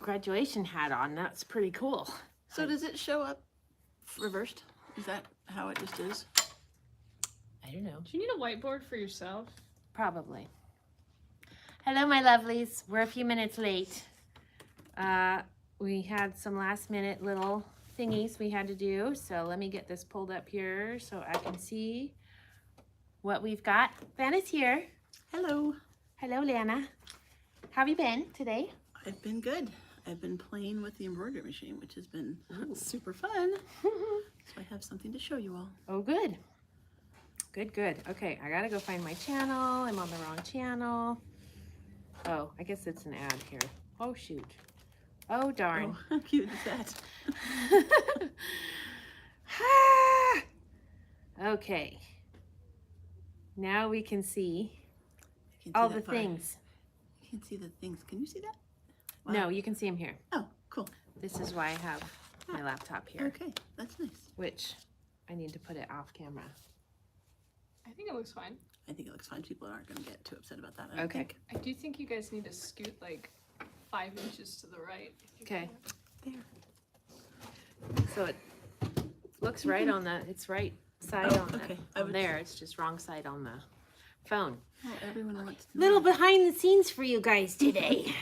graduation hat on. That's pretty cool. So does it show up reversed? Is that how it just is? I don't know. Do you need a whiteboard for yourself? Probably. Hello, my lovelies. We're a few minutes late. We had some last minute little thingies we had to do. So let me get this pulled up here so I can see what we've got. Vanna's here. Hello. Hello, Lana. How have you been today? I've been good. I've been playing with the embroidery machine, which has been super fun. So I have something to show you all. Oh, good. Good. Okay, I gotta go find my channel. I'm on the wrong channel. Oh, I guess it's an ad here. Oh, shoot. Oh, darn. Oh, how cute is that? Okay. Now we can see I can't see all that the far. things. I can't see the things. Can you see that? Wow. No, you can see them here. Oh, cool. This is why I have my laptop here, Okay, that's nice. which I need to put it off camera. I think it looks fine. I think it looks fine. People aren't going to get too upset about that. I don't Okay. think. I do think you guys need to scoot like 5 inches to the right. If you Okay. can. There. So it looks right on the, it's right side Oh, on, okay. the, on there. It's just wrong side on the phone. Oh, everyone wants to Little know. behind the scenes for you guys today.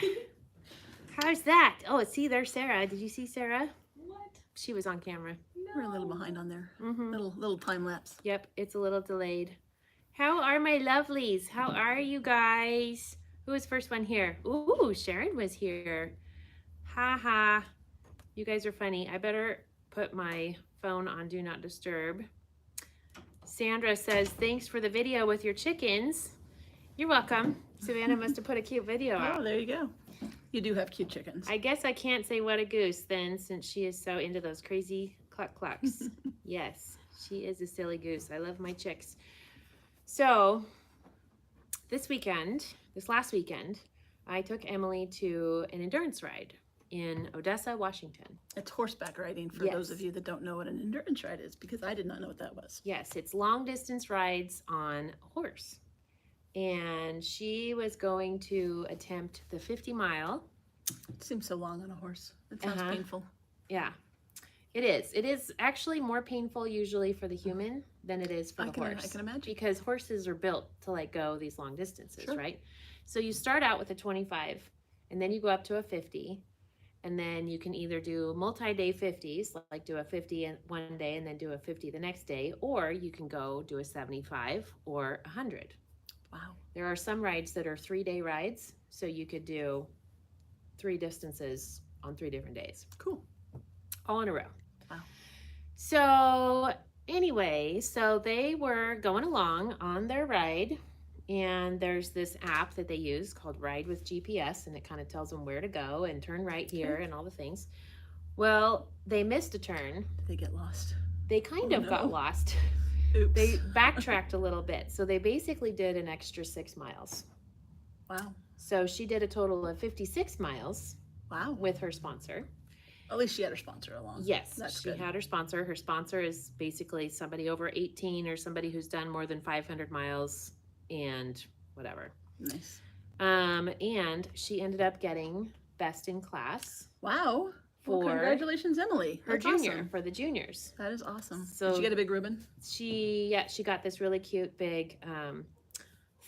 How's that? Oh, see, there's Sarah. Did you see Sarah? What? She was on camera. We're a little behind on there. Mm-hmm. Little time lapse. Yep, it's a little delayed. How are my lovelies? How are you guys? Who was first one here? Ooh, Sharon was here. Ha ha. You guys are funny. I better put my phone on Do Not Disturb. Sandra says, thanks for the video with your chickens. You're welcome. Savannah must have put a cute video out. Oh, there you go. You do have cute chickens. I guess I can't say what a goose then, since she is so into those crazy cluck clucks. Yes, she is a silly goose. I love my chicks. So this last weekend, I took Emily to an endurance ride in Odessa, Washington. It's horseback riding for Yes. those of you that don't know what an endurance ride is, because I did not know what that was. Yes, it's long distance rides on a horse. And she was going to attempt the 50-mile. It seems so long on a horse. It sounds Uh-huh. painful. Yeah, it is. It is actually more painful usually for the human than it is for the horse. I can imagine. Because horses are built to like go these long distances, Sure. right? So you start out with a 25 and then you go up to a 50 and then you can either do multi-day 50s, like do a 50 in one day and then do a 50 the next day, or you can go do a 75 or 100. Wow. There are some rides that are 3-day rides, so you could do 3 distances on 3 different days, Cool. all in a row. Wow. So anyway, so they were going along on their ride, and there's this app that they use called Ride with GPS, and it kind of tells them where to go and turn right here and all the things. Well, they missed a turn. Did they get lost? They kind of no. got lost. Oops. They backtracked a little bit, so they basically did an extra 6 miles. Wow. So she did a total of 56 miles Wow. with her sponsor. At least she had her sponsor along. Yes, That's she good. had her sponsor. Her sponsor is basically somebody over 18 or somebody who's done more than 500 miles and whatever. Nice. And she ended up getting best in class Wow. Well, for congratulations, Emily. her That's junior, awesome. for the juniors. That is awesome. So- Did she get a big ribbon? She got this really cute big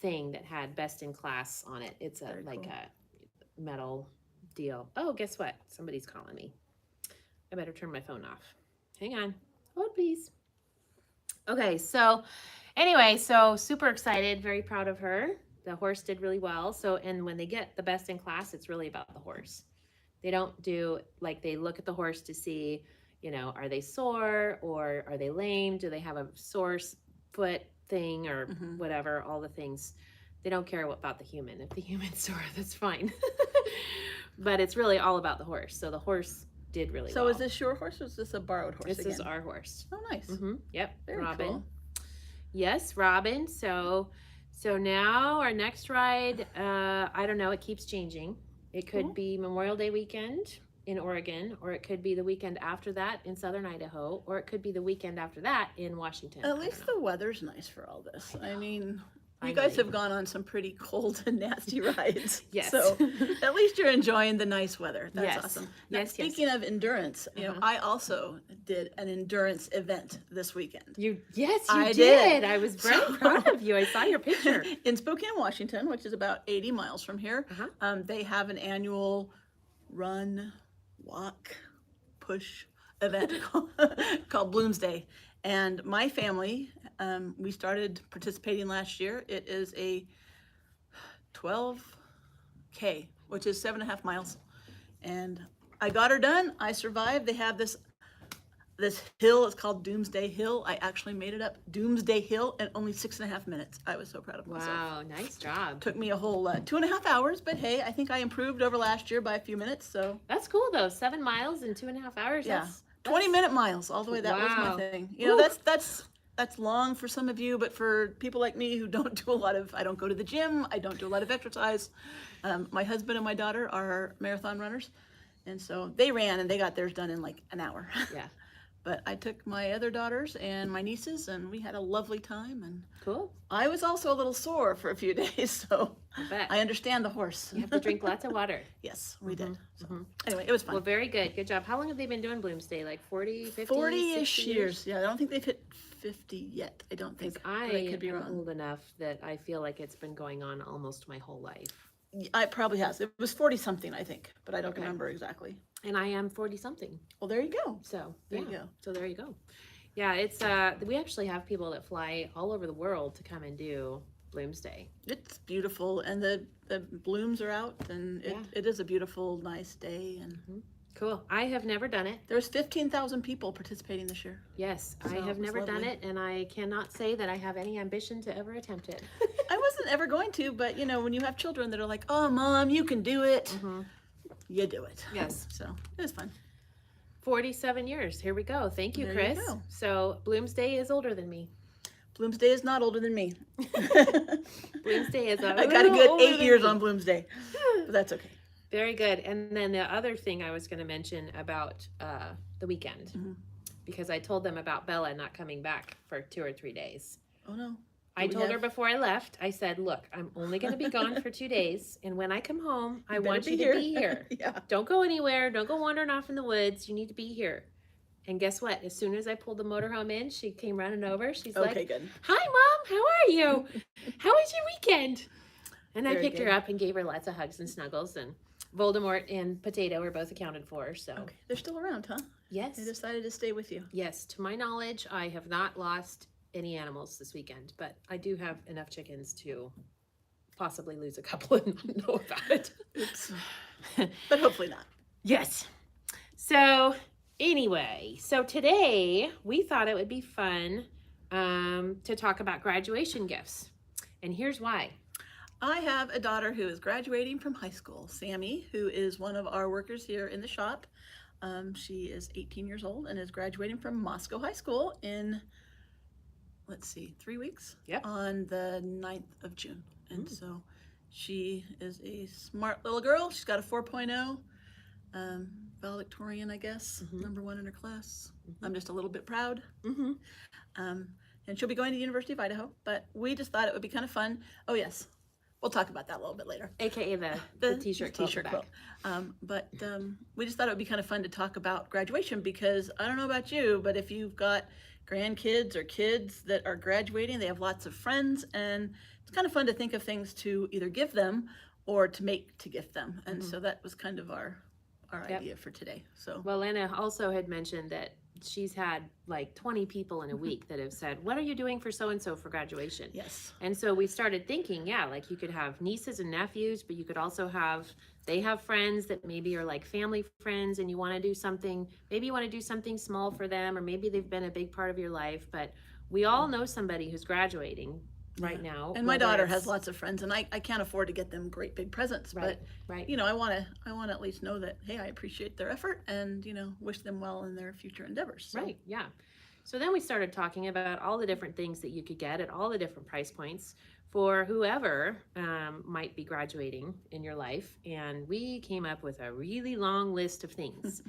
thing that had best in class on it. It's Very cool. a metal deal. Oh, guess what? Somebody's calling me. I better turn my phone off. Hang on. Hold, please. Okay, so anyway, so super excited, very proud of her. The horse did really well. So, and when they get the best in class, it's really about the horse. They don't do, like, they look at the horse to see, you know, are they sore or are they lame? Do they have a sore foot thing or Mhm. whatever, all the things. They don't care about the human. If the human's sore, that's fine. But it's really all about the horse. So the horse did really well. So is this your horse or is this a borrowed horse This again? is our horse. Oh, nice. Yep, Very Robin. cool. Yes, Robin. So now our next ride, I don't know, it keeps changing. It could Cool. be Memorial Day weekend in Oregon, or it could be the weekend after that in Southern Idaho, or it could be the weekend after that in Washington. I At don't least know. the weather's nice for all this. I mean, You guys finally. have gone on some pretty cold and nasty rides. Yes. So at least you're enjoying the nice weather. That's Yes. awesome. Now, Yes, yes. speaking of endurance, you know, Uh-huh. I also did an endurance event this weekend. Yes, you I did. did. I was very So- proud of you. I saw your picture. In Spokane, Washington, which is about 80 miles from here, Uh-huh. they have an annual run, walk, push event called Bloomsday. And my family, we started participating last year. It is a 12K, which is 7.5 miles. And I got her done. I survived. They have this hill. It's called Doomsday Hill. I actually made it up, Doomsday Hill, in only 6.5 minutes. I was so proud of myself. Wow, nice job. Took me a whole 2.5 hours, but hey, I think I improved over last year by a few minutes. So That's cool though. 7 miles in 2.5 hours. yeah, That's 20-minute miles all the way. That was Wow. my thing. You know, Woo. that's long for some of you, but for people like me who don't do a lot of, I don't go to the gym, I don't do a lot of exercise. My husband and my daughter are marathon runners, and so they ran and they got theirs done in like an hour. Yeah. But I took my other daughters and my nieces, and we had a lovely time. And Cool. I was also a little sore for a few days, so I bet. I understand the horse. You have to drink lots of water. Yes, we did. So mhm. anyway, it was fun. Well, very good. Good job. How long have they been doing Bloomsday? Like 40, 50, 40-ish 60 years. Yeah, I don't think they've hit 50 yet. I don't think. Because I but I could be am wrong. old enough that I feel like it's been going on almost my whole life. It probably has. It was 40 something, I think, but I don't Okay. remember exactly. And I am 40 something. Well, there you go. So There yeah. you go. So there you go. Yeah, it's we actually have people that fly all over the world to come and do Bloomsday. It's beautiful, and the blooms are out, and Yeah. it is a beautiful, nice day. And Cool. I have never done it. there's 15,000 people participating this year. Yes, I So have it's never done lovely. it, and I cannot say that I have any ambition to ever attempt it. I wasn't ever going to, but you know, when you have children that are like, "Oh, Mom, you can do it," you do it. Yes. So it was fun. 47 years. Here we go. Thank you, There you Chris. go. So Bloomsday is older than me. Bloomsday is not older than me. Bloomsday is I got a good older 8 than years me. on Bloomsday, but that's okay. Very good. And then the other thing I was going to mention about the weekend, because I told them about Bella not coming back for 2 or 3 days. Oh no. I Do we told her have- before I left, I said, look, I'm only going to be gone for 2 days. And when I come home, I better want be you to here." be here. Yeah. Don't go anywhere. Don't go wandering off in the woods. You need to be here. And guess what? As soon as I pulled the motorhome in, she came running over. She's Okay, like, good. hi, Mom. How are you? How was your weekend? And I Very picked her good. up and gave her lots of hugs and snuggles. And Voldemort and Potato were both accounted for. So, Okay, they're still around, huh? yes. They decided to stay with you. Yes, to my knowledge, I have not lost any animals this weekend, but I do have enough chickens to possibly lose a couple and not know about it. Oops. But hopefully not. Yes. So anyway, so today we thought it would be fun to talk about graduation gifts. And here's why. I have a daughter who is graduating from high school, Sammy, who is one of our workers here in the shop. She is 18 years old and is graduating from Moscow High School in, let's see, 3 weeks? Yep. On the 9th of June. And so she is a smart little girl. She's got a 4.0, valedictorian, I guess, #1 in her class. I'm just a little bit proud. Mm-hmm. And she'll be going to the University of Idaho, but we just thought it would be kind of fun. Oh yes, we'll talk about that a little bit later. AKA the t-shirt quilt in the quilt. back. But we just thought it would be kind of fun to talk about graduation, because I don't know about you, but if you've got grandkids or kids that are graduating, they have lots of friends, and it's kind of fun to think of things to either give them or to make to gift them. And so that was kind of our Yep. idea for today. So Well, Lana also had mentioned that she's had like 20 people in a week that have said, what are you doing for so-and-so for graduation? yes. And so we started thinking, yeah, like you could have nieces and nephews, but you could also have, they have friends that maybe are like family friends, and you want to do something, maybe you want to do something small for them, or maybe they've been a big part of your life, but we all know somebody who's graduating right now. And my whether daughter it's- has lots of friends, and I can't afford to get them great big presents, Right, but right. you know, I want to at least know that, hey, I appreciate their effort, and you know, wish them well in their future endeavors. So, Right, yeah. So then we started talking about all the different things that you could get at all the different price points for whoever might be graduating in your life. And we came up with a really long list of things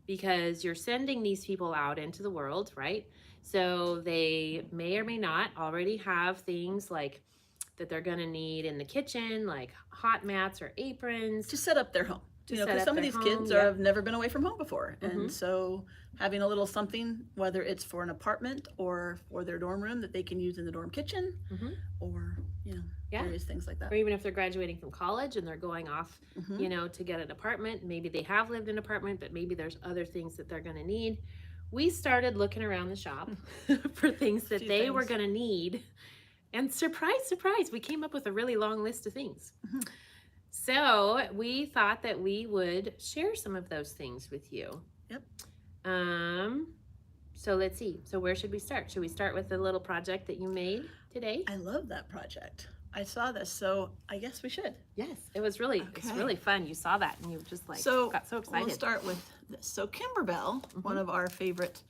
because you're sending these people out into the world, right? So they may or may not already have things like that they're going to need in the kitchen, like hot mats or aprons. To set up their home. To You know, set because up some of their these home, kids yep. have never been away from home before. Mhm. And so having a little something, whether it's for an apartment or for their dorm room that they can use in the dorm kitchen, Mhm. or, you know, Yeah. various things like that. Or even if they're graduating from college and they're going off, Mhm. you know, to get an apartment. Maybe they have lived in an apartment, but maybe there's other things that they're going to need. We started looking around the shop for things that Few they were things. going to need. And surprise, surprise, we came up with a really long list of things. Mhm. So we thought that we would share some of those things with you. Yep. So let's see. So where should we start? Should we start with the little project that you made today? I love that project. I saw this, so I guess we should. Yes, it's Okay. really fun. You saw that and you just like So got so excited. we'll start with this. So Kimberbell, one of our favorite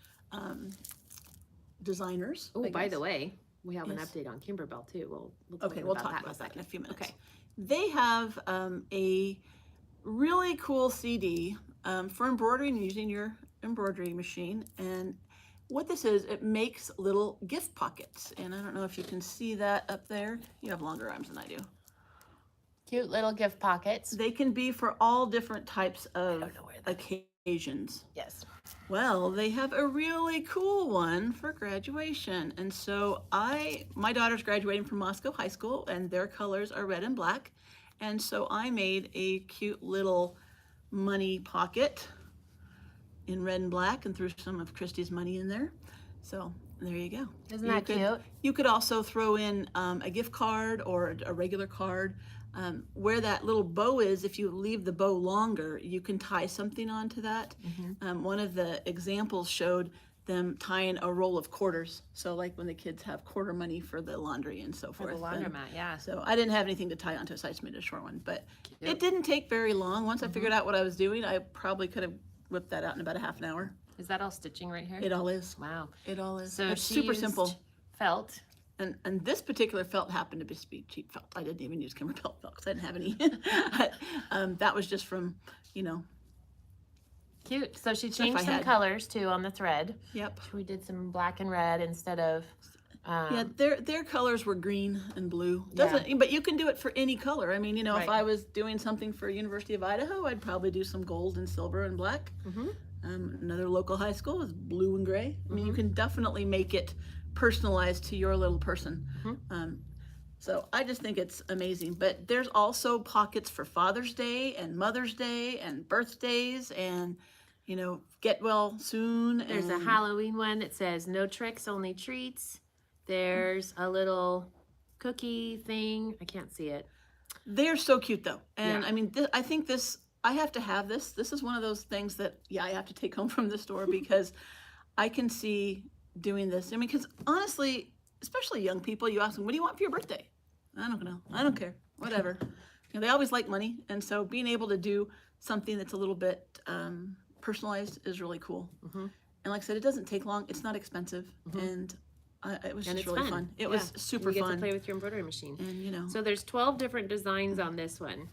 designers. Oh, I by guess. the way, we have an Yes. update on Kimberbell too. We'll Okay, we'll talk in a about that in second. a few minutes. Okay. They have a really cool CD for embroidery and using your embroidery machine. And what this is, it makes little gift pockets. And I don't know if you can see that up there. You have longer arms than I do. Cute little gift pockets. They can be for all different types of don't know where that occasions. Yes. Well, they have a really cool one for graduation. And so my daughter's graduating from Moscow High School and their colors are red and black. And so I made a cute little money pocket in red and black and threw some of Christy's money in there. So there you go. Isn't that cute? You could also throw in a gift card or a regular card. Where that little bow is, if you leave the bow longer, you can tie something onto that. One of the examples showed them tying a roll of quarters. So like when the kids have quarter money for the laundry and so For forth. the laundromat, yeah. So I didn't have anything to tie onto it, so I just made a short one. But Cute. it didn't take very long. Once I figured out what I was doing, I probably could have whipped that out in about a half an hour. Is that all stitching right here? It all is. Wow. It all is. So It's she super used simple. Felt. And this particular felt happened to be cheap felt. I didn't even use Kimberbell felt because I didn't have any. But, that was just from, you know. Cute. So she I changed some had. colors too on the thread. Yep. We did some black and red instead of. Yeah, their colors were green and blue. But you can do it for any color. I mean, you know, if Right. I was doing something for University of Idaho, I'd probably do some gold and silver and black. Another local high school is blue and gray. I mean, you can definitely make it personalized to your little person. So I just think it's amazing. But there's also pockets for Father's Day and Mother's Day and birthdays and, you know, get well soon. There's a and Halloween one that says no tricks, only treats. There's a little cookie thing. I can't see it. They're so cute though. And Yeah. I mean, I think I have to have this. This is one of those things that, yeah, I have to take home from the store because I can see doing this. I mean, because honestly, especially young people, you ask them, what do you want for your birthday? I don't know. I don't care. Whatever. You know, they always like money. And so being able to do something that's a little bit personalized is really cool. And like I said, it doesn't take long. It's not expensive. And it was And just it's really fun. It was super you get fun. to play with your embroidery machine. And, you know. So there's 12 different designs on this one.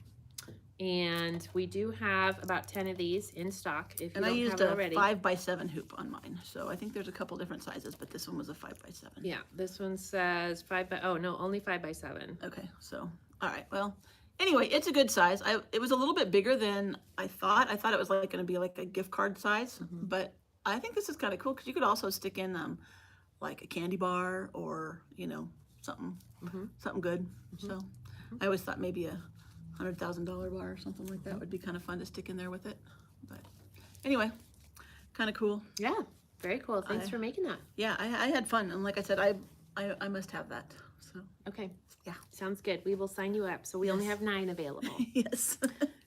And we do have about 10 of these in stock if you And I don't used have it a already. 5x7 hoop on mine. So I think there's a couple different sizes, but this one was a 5x7. Yeah, this one says 5 by, oh no, only 5 by 7. Okay, so, all right, well, anyway, it's a good size. It was a little bit bigger than I thought. I thought it was like going to be like a gift card size, but I think this is kind of cool because you could also stick in like a candy bar or, you know, something good. So I always thought maybe a $100,000 bar or something like that would be kind of fun to stick in there with it. But anyway, kind of cool. Yeah, very cool. Thanks for making that. Yeah, I had fun, and like I said, I must have that. So Okay. yeah, Sounds good. We will sign you up. So we only have 9 available. yes.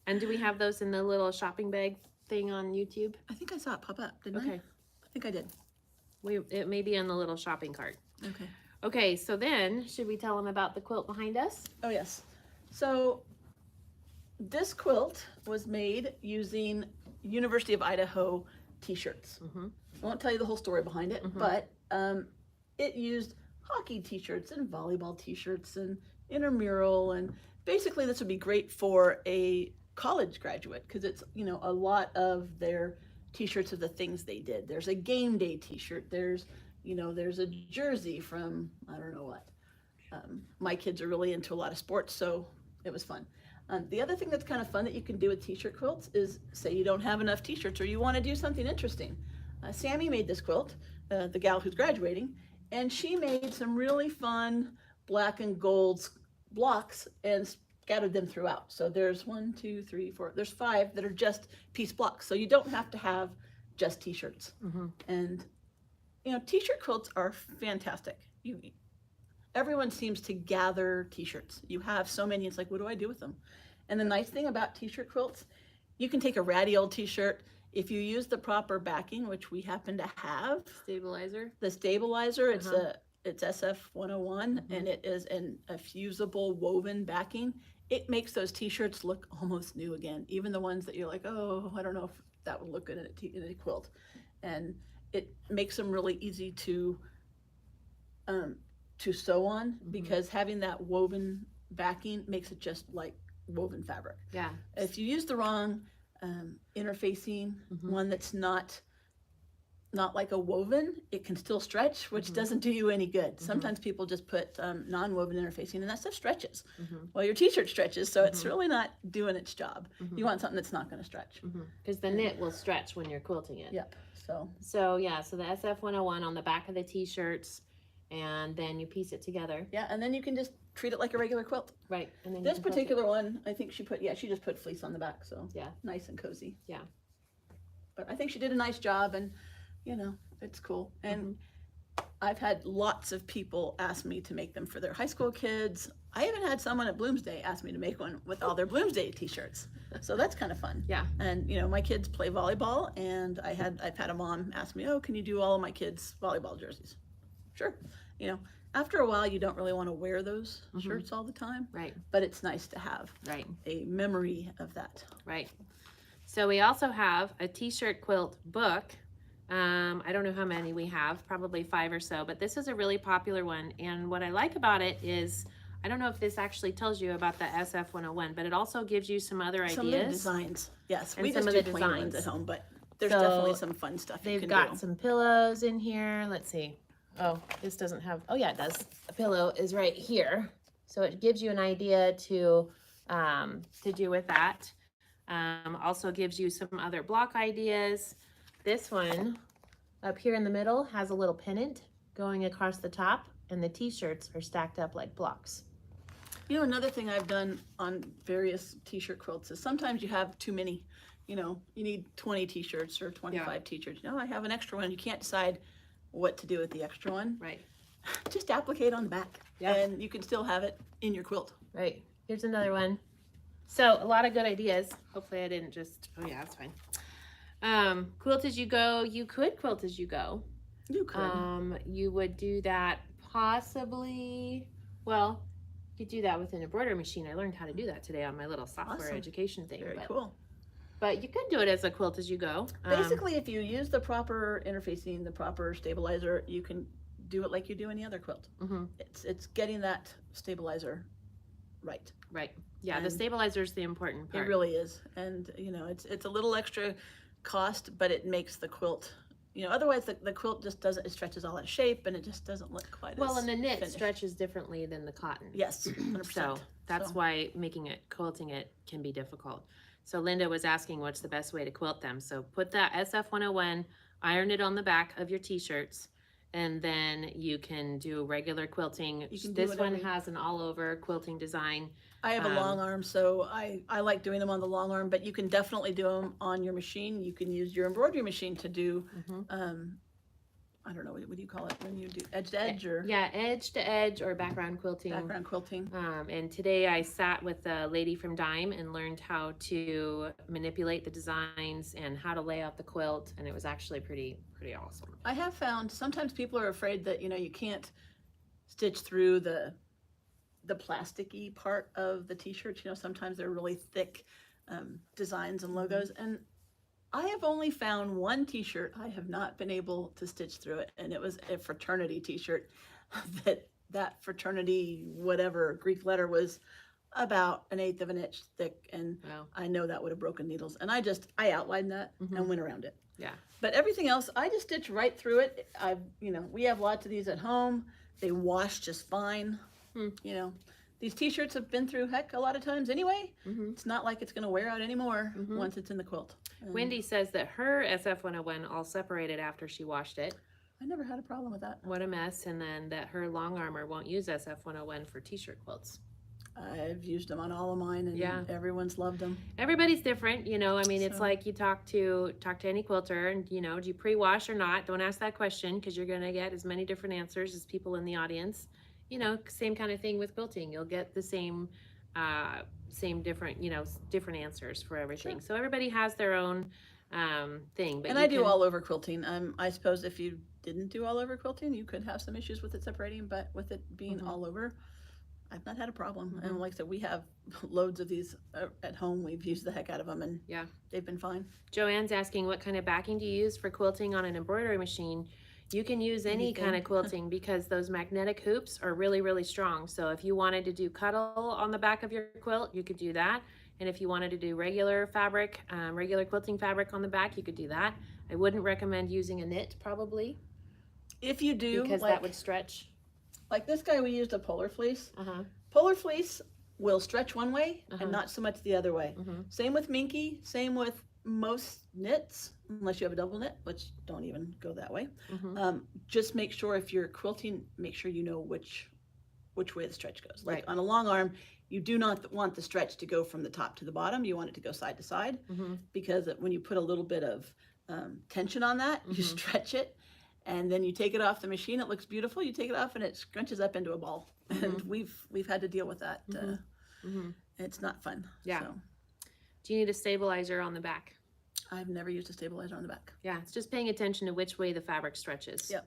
And do we have those in the little shopping bag thing on YouTube? I think I saw it pop up, didn't I? Okay. I think I did. It may be in the little shopping cart. Okay. Okay, so then should we tell them about the quilt behind us? Oh yes. So this quilt was made using University of Idaho t-shirts. I won't tell you the whole story behind it, but it used hockey t-shirts and volleyball t-shirts and intramural, and basically this would be great for a college graduate because it's, you know, a lot of their t-shirts of the things they did. There's a game day t-shirt, there's, you know, there's a jersey from I don't know what. My kids are really into a lot of sports, so it was fun. The other thing that's kind of fun that you can do with t-shirt quilts is, say you don't have enough t-shirts or you want to do something interesting. Sammy made this quilt, the gal who's graduating, and she made some really fun black and gold blocks and scattered them throughout. So there's 1, 2, 3, 4, there's 5 that are just piece blocks. So you don't have to have just t-shirts. And you know, t-shirt quilts are fantastic. Everyone seems to gather t-shirts. You have so many, it's like, what do I do with them? And the nice thing about t-shirt quilts, you can take a ratty old t-shirt. If you use the proper backing, which we happen to have, the stabilizer, it's SF101, and it is a fusible woven backing. It makes those t-shirts look almost new again, even the ones that you're like, oh, I don't know if that would look good in a quilt. And it makes them really easy to sew on, because having that woven backing makes it just like woven fabric. Yeah. If you use the wrong interfacing, one that's not like a woven, it can still stretch, which doesn't do you any good. Sometimes people just put non-woven interfacing, and that stuff stretches. Well, your t-shirt stretches, so it's really not doing its job. You want something that's not going to stretch. Because the knit will stretch when you're quilting it. Yep. So yeah, so the SF101 on the back of the t-shirts, and then you piece it together. Yeah, and then you can just treat it like a regular quilt. Right. And then This particular one, I think she just put fleece on the back, so yeah, nice and cozy. Yeah. But I think she did a nice job, and you know, it's cool. And I've had lots of people ask me to make them for their high school kids. I even had someone at Bloomsday ask me to make one with all their Bloomsday t-shirts. So that's kind of fun. Yeah. And you know, my kids play volleyball, and I've had a mom ask me, oh, can you do all of my kids' volleyball jerseys? Sure. You know, after a while, you don't really want to wear those shirts all the time. Right. But it's nice to have a memory of that. Right. So we also have a t-shirt quilt book. I don't know how many we have, probably 5 or so, but this is a really popular one. And what I like about it is, I don't know if this actually tells you about the SF101, but it also gives you some other ideas. Some of the designs. Yes, and we some just of do the plain ones designs at home, but there's So definitely some fun stuff you They've can got do. some pillows in here. Let's see. Oh, this doesn't have, oh yeah, it does. A pillow is right here. So it gives you an idea to do with that. Also gives you some other block ideas. This one up here in the middle has a little pennant going across the top, and the t-shirts are stacked up like blocks. You know, another thing I've done on various t-shirt quilts is sometimes you have too many. You know, you need 20 t-shirts or 25 t-shirts. You know, I have an extra one. You can't decide what to do with the extra one. Right. Just applicate on the back, and you can still have it in your quilt. Right. Here's another one. So a lot of good ideas. Hopefully I didn't just, oh yeah, that's fine. Quilt as you go. You could quilt as you go. You could. You would do that possibly, well, you could do that with an embroidery machine. I learned how to do that today on my little software education thing. Very cool. But you could do it as a quilt as you go. Basically, if you use the proper interfacing, the proper stabilizer, you can do it like you do any other quilt. It's getting that stabilizer right. Right. Yeah, the stabilizer is the important part. It really is. And, you know, it's a little extra cost, but it makes the quilt, you know, otherwise the quilt just doesn't, it stretches all out of shape, and it just doesn't look quite as well, and the knit finished. stretches differently than the cotton. Yes, 100%. So that's why quilting it can be difficult. So Linda was asking what's the best way to quilt them. So put that SF101, iron it on the back of your t-shirts, and then you can do regular quilting. This one has an all over quilting design. I have a long arm, so I like doing them on the long arm, but you can definitely do them on your machine. You can use your embroidery machine to do, I don't know, what do you call it when you do edge to edge, or? Yeah, edge to edge or background quilting. Background quilting. And today I sat with a lady from Dime and learned how to manipulate the designs and how to lay out the quilt, and it was actually pretty awesome. I have found sometimes people are afraid that, you know, you can't stitch through the plasticky part of the t-shirts. You know, sometimes they're really thick designs and logos, and I have only found one t-shirt I have not been able to stitch through it, and it was a fraternity t-shirt that fraternity whatever Greek letter was about 1/8 of an inch thick, and I know that would have broken needles, and I outlined that and went around it. Yeah. But everything else, I just stitch right through it. You know, we have lots of these at home. They wash just fine. You know, these t-shirts have been through heck a lot of times anyway. Mm-hmm. It's not like it's going to wear out anymore Mhm. once it's in the quilt. And Wendy says that her SF-101 all separated after she washed it. I never had a problem with that. What a mess. And then that her long armor won't use SF-101 for t-shirt quilts. I've used them on all of mine, and Yeah. everyone's loved them. Everybody's different, you know. I mean, it's So- like you talk to any quilter, and you know, do you pre-wash or not? Don't ask that question because you're gonna get as many different answers as people in the audience. You know, same kind of thing with quilting. You'll get the same different, you know, different answers for everything. Sure. So everybody has their own thing. But And you I do can- all over quilting. I suppose if you didn't do all over quilting, you could have some issues with it separating, but with it being Mhm. all over, I've not had a problem. Mhm. And like I said, we have loads of these at home. We've used the heck out of them, and Yeah. they've been fine. Joanne's asking what kind of backing do you use for quilting on an embroidery machine? You can use any kind of Anything. quilting because those magnetic hoops are really, really strong. So if you wanted to do cuddle on the back of your quilt, you could do that. And if you wanted to do regular fabric, regular quilting fabric on the back, you could do that. I wouldn't recommend using a knit probably If you do, because like, that would stretch. like this guy, we used a polar fleece. Uh-huh. Polar fleece will stretch one way Uh-huh. and not so much the other way. Mhm. Same with minky, same with most knits, unless you have a double knit, which don't even go that way. Mhm. Just make sure if you're quilting, make sure you know which way the stretch goes. Like Right. on a long arm, you do not want the stretch to go from the top to the bottom. You want it to go side to side, Mhm. because when you put a little bit of tension on that, you Mhm. stretch it, and then you take it off the machine. It looks beautiful. You take it off, and it scrunches up into a ball. And we've had to deal with that. Mhm. Mhm. It's not fun. Yeah. So Do you need a stabilizer on the back? I've never used a stabilizer on the back. Yeah, it's just paying attention to which way the fabric stretches. Yep.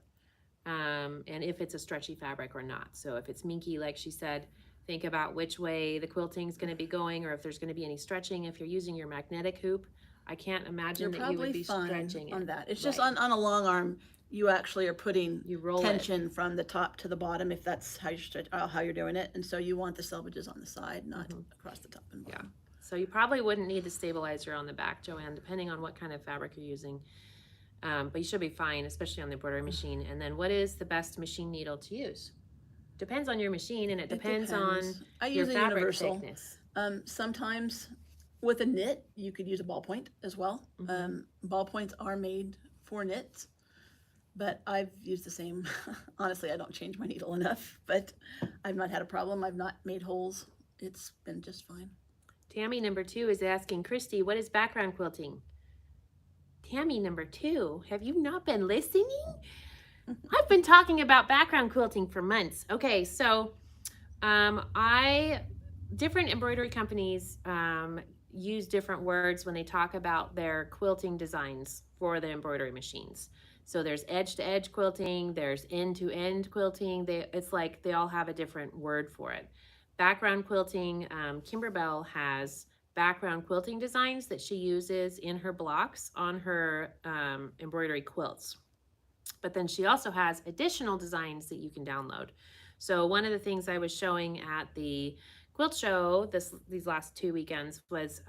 And if it's a stretchy fabric or not. So if it's minky, like she said, think about which way the quilting is going to be going, or if there's going to be any stretching. If you're using your magnetic hoop, I can't imagine You're that you would probably be fine stretching it. on that. It's just Right. on a long arm, you actually are putting You roll tension from the top to the bottom, if that's how you're doing it. And so you want the selvages on the side, not across the top and bottom. it. So you probably wouldn't need the stabilizer on the back, Joanne, depending on what kind of fabric you're using. But you should be fine, especially on the embroidery machine. And then what is the best machine needle to use? Depends on your machine, and it depends on I your use a fabric universal. thickness. Sometimes with a knit, you could use a ballpoint as well. Ballpoints are made for knits, but I've used the same. Honestly, I don't change my needle enough, but I've not had a problem. I've not made holes. It's been just fine. Tammy number 2 is asking, Christy, what is background quilting? Tammy number 2, have you not been listening? I've been talking about background quilting for months. Okay, so different embroidery companies use different words when they talk about their quilting designs for the embroidery machines. So there's edge-to-edge quilting, there's end-to-end quilting. It's like they all have a different word for it. Background quilting, Kimberbell has background quilting designs that she uses in her blocks on her embroidery quilts. But then she also has additional designs that you can download. So one of the things I was showing at the quilt show these last 2 weekends was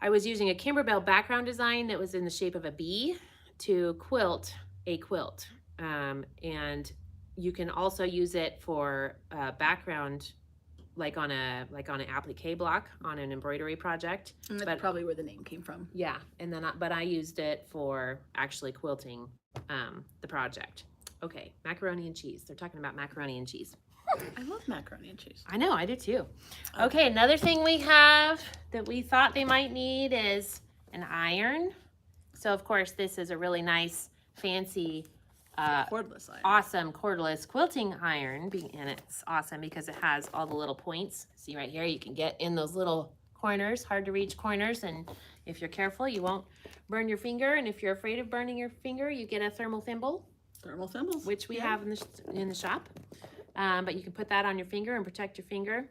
I was using a Kimberbell background design that was in the shape of a bee to quilt a quilt. And you can also use it for background, like on an applique block on an embroidery project. And that's probably where the name came from. Yeah, and then but I used it for actually quilting the project. Okay, macaroni and cheese. They're talking about macaroni and cheese. I love macaroni and cheese. I know, I do too. Okay, another thing we have that we thought they might need is an iron. So of course this is a really nice, fancy, Cordless iron. awesome cordless quilting iron, and it's awesome because it has all the little points. See right here, you can get in those little corners, hard to reach corners, and if you're careful, you won't burn your finger. And if you're afraid of burning your finger, you get a thermal thimble, Thermal thimbles. which we have in the shop. But you can put that on your finger and protect your finger.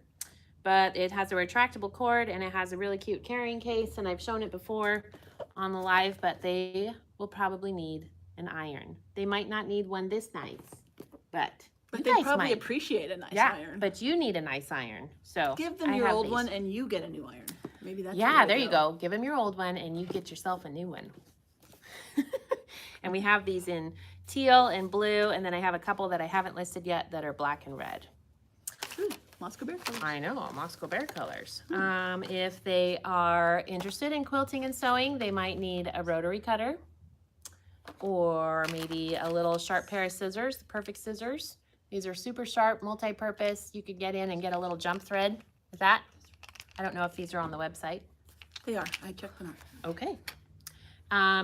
But it has a retractable cord, and it has a really cute carrying case, and I've shown it before on the live, but they will probably need an iron. They might not need one this nice, but you they guys probably might. appreciate a nice Yeah, iron. but you need a nice iron. So Give them I your have old these. one and you get a new iron. Maybe that's the Yeah, way to there you go. Give them your old one and you get yourself a new one. And we have these in teal and blue, and then I have a couple that I haven't listed yet that are black and red. Ooh, Moscow Bear colors. I know, Moscow Bear colors. If they are interested in quilting and sewing, they might need a rotary cutter or maybe a little sharp pair of scissors, the perfect scissors. These are super sharp, multi-purpose. You could get in and get a little jump thread with that. I don't know if these are on the website. They are. I checked them out. Okay.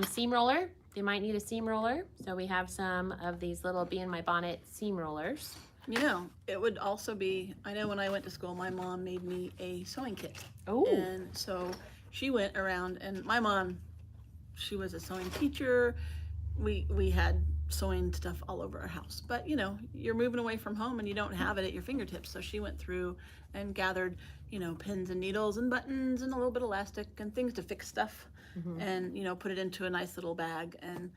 Seam roller. They might need a seam roller. So we have some of these little Bee in My Bonnet seam rollers. You know, it would also be, I know when I went to school, my mom made me a sewing kit. Oh. And so she went around, and my mom, she was a sewing teacher. We had sewing stuff all over our house. But, you know, you're moving away from home and you don't have it at your fingertips. So she went through and gathered, you know, pins and needles and buttons and a little bit of elastic and things to fix stuff. And, you know, put it into a nice little bag. And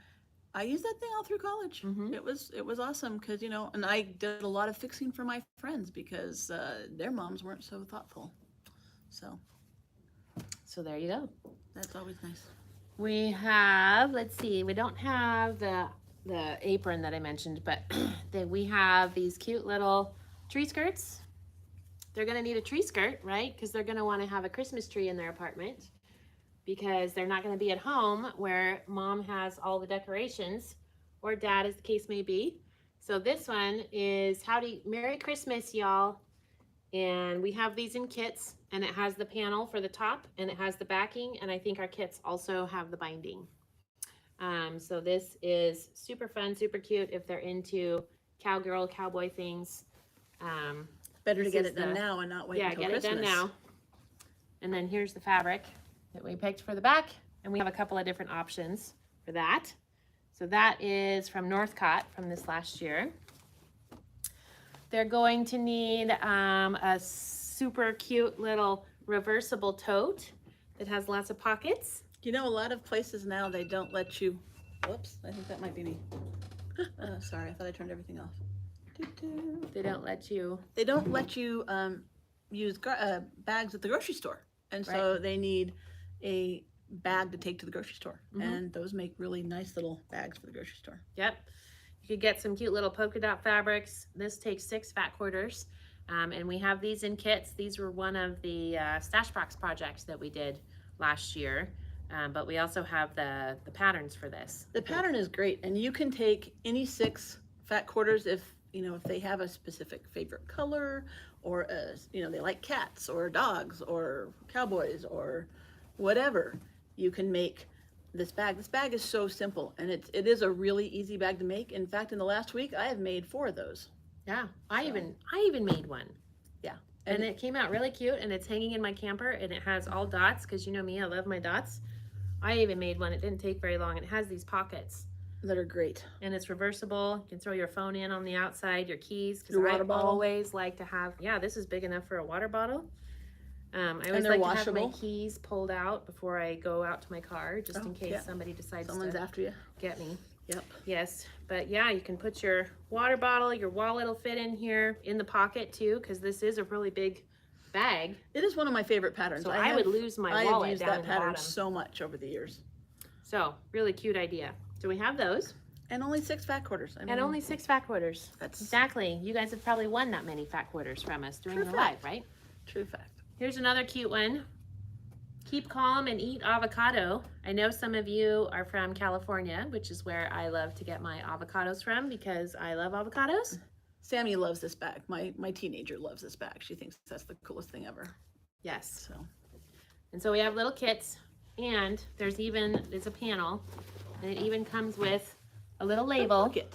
I used that thing all through college. It was awesome because, you know, and I did a lot of fixing for my friends because their moms weren't so thoughtful. So there you go. that's always nice. We have, let's see, we don't have the apron that I mentioned, but we have these cute little tree skirts. They're gonna need a tree skirt, right? Because they're gonna wanna have a Christmas tree in their apartment because they're not gonna be at home where mom has all the decorations, or dad, as the case may be. So this one is Merry Christmas, y'all. And we have these in kits, and it has the panel for the top, and it has the backing, and I think our kits also have the binding. So this is super fun, super cute if they're into cowgirl, cowboy things. Better to get it done now and not wait until Christmas. Yeah, get it done now. And then here's the fabric that we picked for the back, and we have a couple of different options for that. So that is from Northcott from this last year. They're going to need a super cute little reversible tote that has lots of pockets. You know, a lot of places now, they don't let you, whoops, I think that might be me. Sorry, I thought I turned everything off. They don't let you. They don't let you use bags at the grocery store. And so they need a bag to take to the grocery store. And those make really nice little bags for the grocery store. Yep. You could get some cute little polka dot fabrics. This takes 6 fat quarters. And we have these in kits. These were one of the stash box projects that we did last year. But we also have the patterns for this. The pattern is great. And you can take any 6 fat quarters if, you know, if they have a specific favorite color, or, you know, they like cats or dogs or cowboys or whatever. You can make this bag. This bag is so simple, and it is a really easy bag to make. In fact, in the last week, I have made 4 of those. Yeah, I even made one. Yeah. And it came out really cute, and it's hanging in my camper, and it has all dots, because you know me, I love my dots. I even made one. It didn't take very long, and it has these pockets. That are great. And it's reversible. You can throw your phone in on the outside, your keys, because Your I water bottle. always like to have, yeah, this is big enough for a water bottle. I always they're like washable. to have my keys pulled out before I go out to my car, just in case yeah. somebody decides Someone's to after you. get me. Yep. Yes, but yeah, you can put your water bottle, your wallet will fit in here, in the pocket too, because this is a really big bag. It is one of my favorite patterns. So I would lose my wallet I've used down that in the pattern bottom. so much over the years. So really cute idea. So we have those. And only 6 fat quarters. I mean, And only 6 fat quarters. That's Exactly. You guys have probably won that many fat quarters from us during True the fact. live, right? true fact. Here's another cute one. Keep calm and eat avocado. I know some of you are from California, which is where I love to get my avocados from because I love avocados. Sammy loves this bag. My teenager loves this bag. She thinks that's the coolest thing ever. Yes. So And so we have little kits, and there's a panel, and it even comes with a little label. pocket.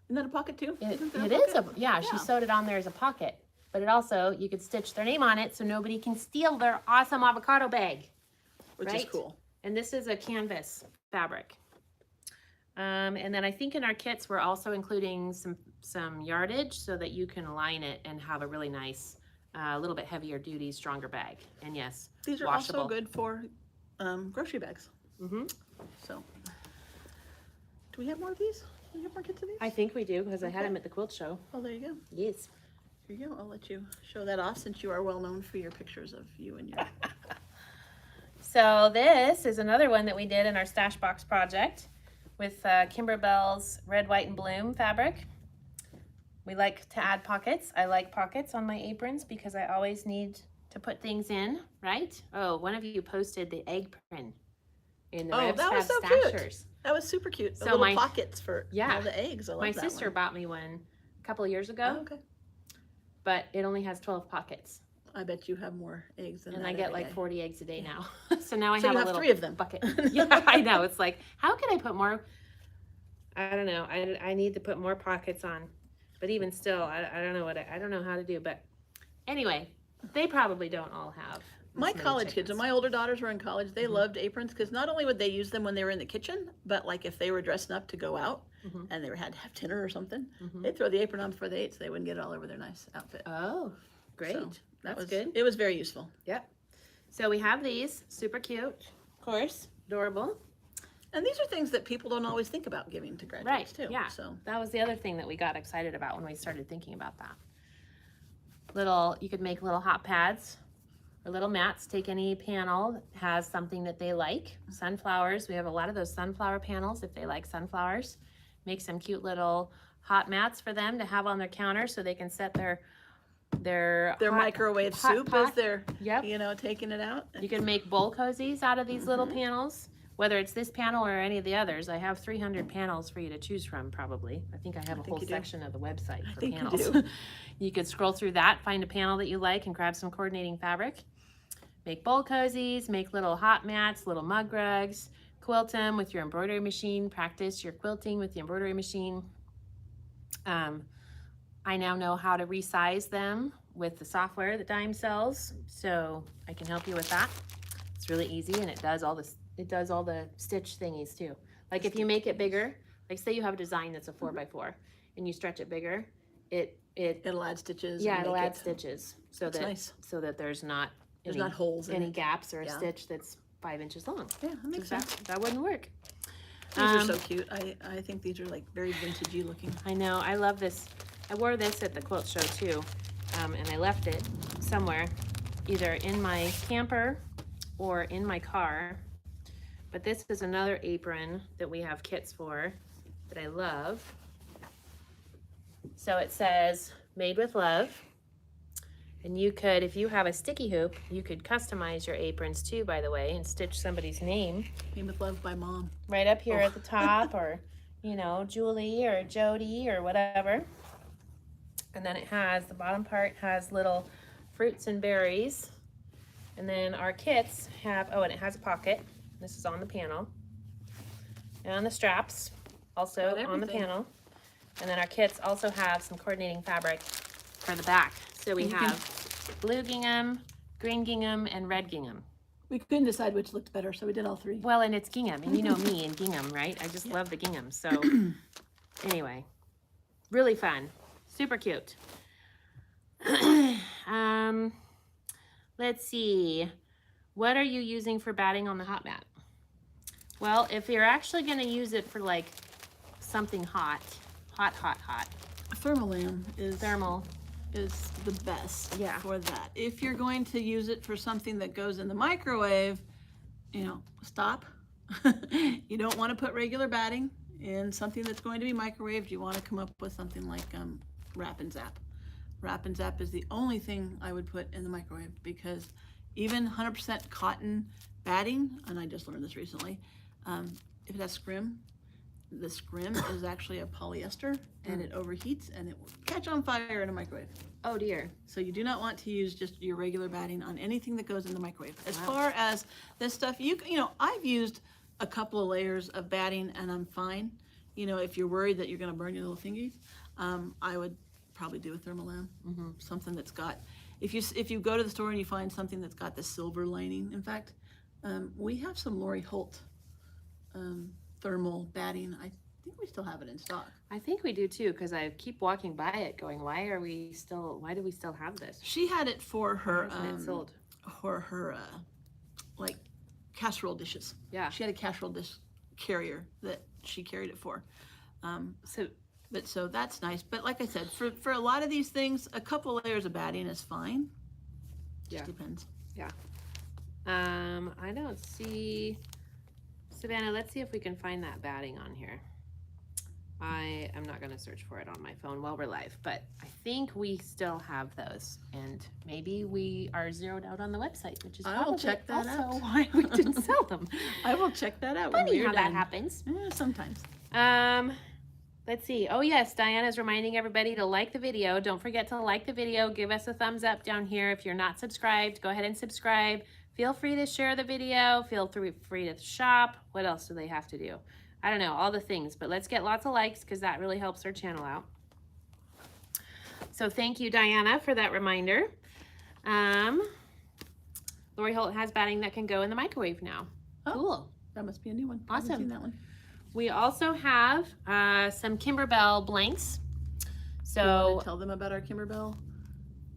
Isn't that a pocket too? Isn't that It is pocket? yeah, she sewed it on there as a pocket. But it also, you could stitch their name on it so nobody can steal their awesome avocado bag. Which is right? cool. And this is a canvas fabric. And then I think in our kits, we're also including some yardage so that you can line it and have a really nice, a little bit heavier duty, stronger bag. And yes, These are washable. also good for grocery bags. Mm-hmm. So, do we have more of these? Do we have more kits of these? I think we do because I had them at the quilt show. Oh, there you go. Yes. Here you go. I'll let you show that off since you are well known for your pictures of you and your. So this is another one that we did in our stash box project. with Kimberbell's Red, White, and Bloom fabric. We like to add pockets. I like pockets on my aprons because I always need to put things in, right? Oh, one of you posted the egg print in the that was so RebsFabStashers. cute. That was super cute. The So little my- pockets for Yeah. all the eggs. I love My that sister one. bought me one a couple of years ago, Oh, okay. but it only has 12 pockets. I bet you have more eggs than And that I get every like day. 40 eggs a day now. So now I So have you a have little 3 of them. bucket. Yeah, I know. It's like, how can I put more? I don't know. I need to put more pockets on. But even still, I don't know I don't know how to do. But anyway, they probably don't all have. My this many college kids, chickens. when my older daughters were in college, they loved aprons because not only would they use them when they were in the kitchen, but like if they were dressing up to go out Mhm. and they had to have dinner or something, Mhm. they'd throw the apron on before they ate so they wouldn't get it all over their nice outfit. Oh, great. So That's was good. It was very useful. Yep. So we have these, super cute, of course, adorable. And these are things that people don't always think about giving to graduates Right, too. yeah. So That was the other thing that we got excited about when we started thinking about that. You could make little hot pads or little mats. Take any panel that has something that they like. Sunflowers, we have a lot of those sunflower panels if they like sunflowers. Make some cute little hot mats for them to have on their counter so they can set their hot- microwave hot soup pot. as they're Yep. taking it out. You can make bowl cozies out of these little panels, whether it's this panel or any of the others. I have 300 panels for you to choose from, probably. I think I have a think whole you do. section of the website for think you panels. do. You could scroll through that, find a panel that you like, and grab some coordinating fabric. Make bowl cozies, make little hot mats, little mug rugs, quilt them with your embroidery machine, practice your quilting with the embroidery machine. I now know how to resize them with the software that Dime sells, so I can help you with that. It's really easy, and it does all the stitch thingies too. Like if you make it bigger, like say you have a design that's a 4x4 and you stretch it bigger, It'll add stitches. yeah, and it'll make add it- stitches so That's that nice. so that there's not There's not holes in any it. gaps or a Yeah. stitch that's 5 inches long. Yeah, that makes that, sense. that wouldn't work. These are so cute. I think these are like very vintagey looking. I know, I love this. I wore this at the quilt show too, and I left it somewhere, either in my camper or in my car. But this is another apron that we have kits for that I love. So it says, made with love. And you could, if you have a sticky hoop, you could customize your aprons too, by the way, and stitch somebody's name Made with love by mom. right up here at the top, or, Julie or Jody or whatever. And then it has, the bottom part has little fruits and berries. And then our kits have, and it has a pocket. This is on the panel. And on the straps, also Got on the everything. panel. And then our kits also have some coordinating fabric for the back. So we And you can- have blue gingham, green gingham, and red gingham. We couldn't decide which looked better, so we did all 3. Well, and it's gingham, and you know me and gingham, right? I just love the gingham. So anyway, really fun, super cute. Let's see. What are you using for batting on the hot mat? Well, if you're actually going to use it for like something hot, Thermolam is thermal. is the best Yeah. for that. If you're going to use it for something that goes in the microwave, stop. You don't want to put regular batting in something that's going to be microwaved. You want to come up with something like Wrap and Zap. Wrap and Zap is the only thing I would put in the microwave because even 100% cotton batting, and I just learned this recently, if it has scrim, the scrim is actually a polyester and it overheats and it will catch on fire in a microwave. Oh dear. So you do not want to use just your regular batting on anything that goes in the microwave. As Wow. far as this stuff, I've used a couple of layers of batting and I'm fine. If you're worried that you're going to burn your little fingies, I would probably do a Thermolam, something that's got. If you go to the store and you find something that's got the silver lining, in fact, we have some Lori Holt thermal batting. I think we still have it in stock. I think we do too, because I keep walking by it going, why do we still have this? She had it for her Why isn't it sold? like casserole dishes. Yeah. She had a casserole dish carrier that she carried it for. So that's nice. But like I said, for a lot of these things, a couple layers of batting is fine. Yeah. Just depends. I don't see Savannah, let's see if we can find that batting on here. I am not going to search for it on my phone while we're live, but I think we still have those, and maybe we are zeroed out on the website, which is I will probably check that also out. why we didn't sell them. I will check that out when Funny we're how that done. happens. Sometimes. Let's see. Oh yes, Diana's reminding everybody to like the video. Don't forget to like the video. Give us a thumbs up down here. If you're not subscribed, go ahead and subscribe. Feel free to share the video. Feel free to shop. What else do they have to do? I don't know, all the things, but let's get lots of likes because that really helps our channel out. So thank you, Diana, for that reminder. Lori Holt has batting that can go in the microwave now. Oh. Cool. That must be a new one. I haven't Awesome. seen that one. We also have some Kimberbell blanks. Do you want So to tell them about our Kimberbell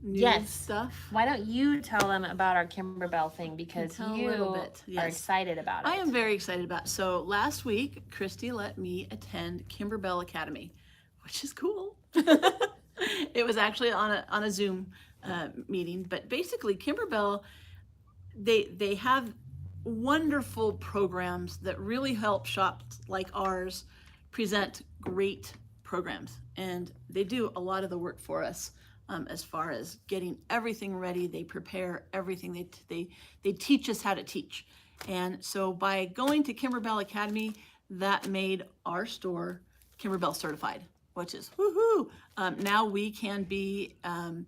new Yes. stuff? why don't you tell them about our Kimberbell thing because tell a you little bit, are yes. excited about it. I am very excited about it. So last week, Christy let me attend Kimberbell Academy, which is cool. It was actually on a Zoom meeting, but basically Kimberbell, they have wonderful programs that really help shops like ours present great programs, and they do a lot of the work for us. As far as getting everything ready, they prepare everything. They teach us how to teach. And so by going to Kimberbell Academy, that made our store Kimberbell certified, which is woohoo. Now we can be, I'm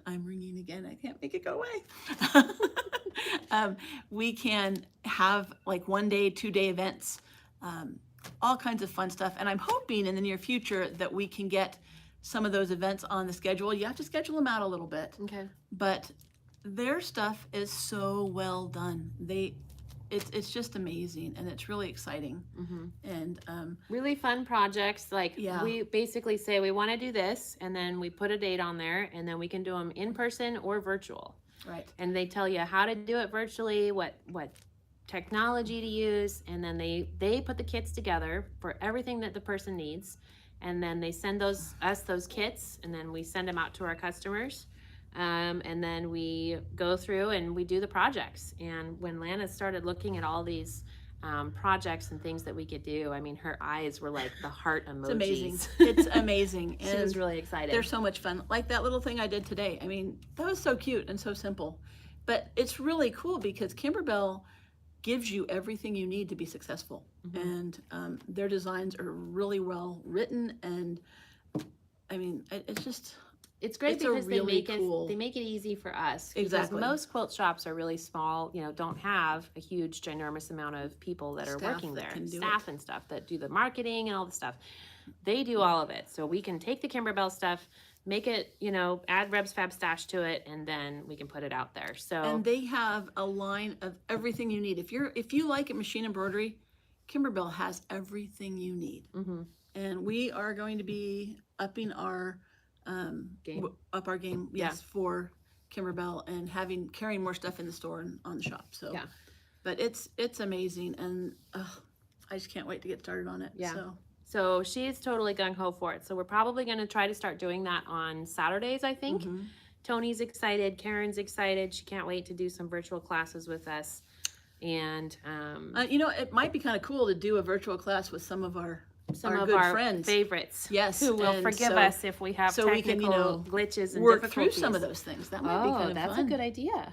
ringing again. I can't make it go away. We can have like 1 day, 2 day events, all kinds of fun stuff. And I'm hoping in the near future that we can get some of those events on the schedule. You have to schedule them out a little bit, Okay. but their stuff is so well done. It's just amazing, and it's really exciting. Mm-hmm. And Really fun projects. Like Yeah. we basically say we want to do this, and then we put a date on there, and then we can do them in person or virtual. right, And they tell you how to do it virtually, what technology to use, and then they put the kits together for everything that the person needs, and then they send us those kits, and then we send them out to our customers, and then we go through and we do the projects. And when Lana started looking at all these projects and things that we could do, I mean, her eyes were like the heart emojis. it's amazing. It's amazing. She was And really excited. they're so much fun. Like that little thing I did today. I mean, that was so cute and so simple. But it's really cool because Kimberbell gives you everything you need to be successful. Mhm. And their designs are really well written. And I mean, it's just, It's great It's a because really they make it easy for us. Exactly. Because most quilt shops are really small, don't have a huge, ginormous amount of people that are Staff working that there, can do staff and stuff that do the marketing and all the stuff. They do all of it. So we can take the Kimberbell stuff, make it, add RebsFabStash to it, and then we can put it out there. So and they have a line of everything you need. If you like machine embroidery, Kimberbell has everything you need. Mhm. And we are going to be upping our Game. up our game, Yeah. yes, for Kimberbell and carrying more stuff in the store and on the shop. So, Yeah. but it's amazing, and I just can't wait to get started on it. Yeah. So she's totally gung-ho for it. So we're probably going to try to start doing that on Saturdays, I think. Mhm. Tony's excited. Karen's excited. She can't wait to do some virtual classes with us. And it might be kind of cool to do a virtual class with some of our some good of our friends. favorites, Yes, who will and forgive so- us if we have so we can, technical glitches and work through difficulties. some of those things. That might be kind of that's fun. a good idea.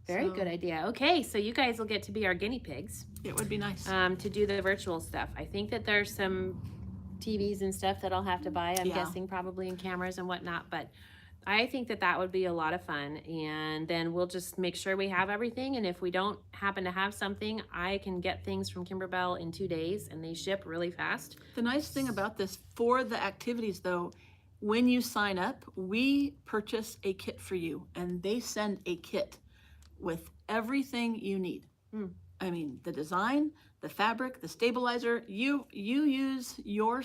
Very So- good idea. Okay, so you guys will get to be our guinea pigs It would be nice. to do the virtual stuff. I think that there's some TVs and stuff that I'll have to buy. I'm Yeah. guessing probably, and cameras and whatnot. But I think that would be a lot of fun. And then we'll just make sure we have everything. And if we don't happen to have something, I can get things from Kimberbell in 2 days, and they ship really fast. The nice thing about this, for the activities though, when you sign up, we purchase a kit for you, and they send a kit with everything you need. I mean, the design, the fabric, the stabilizer. You use your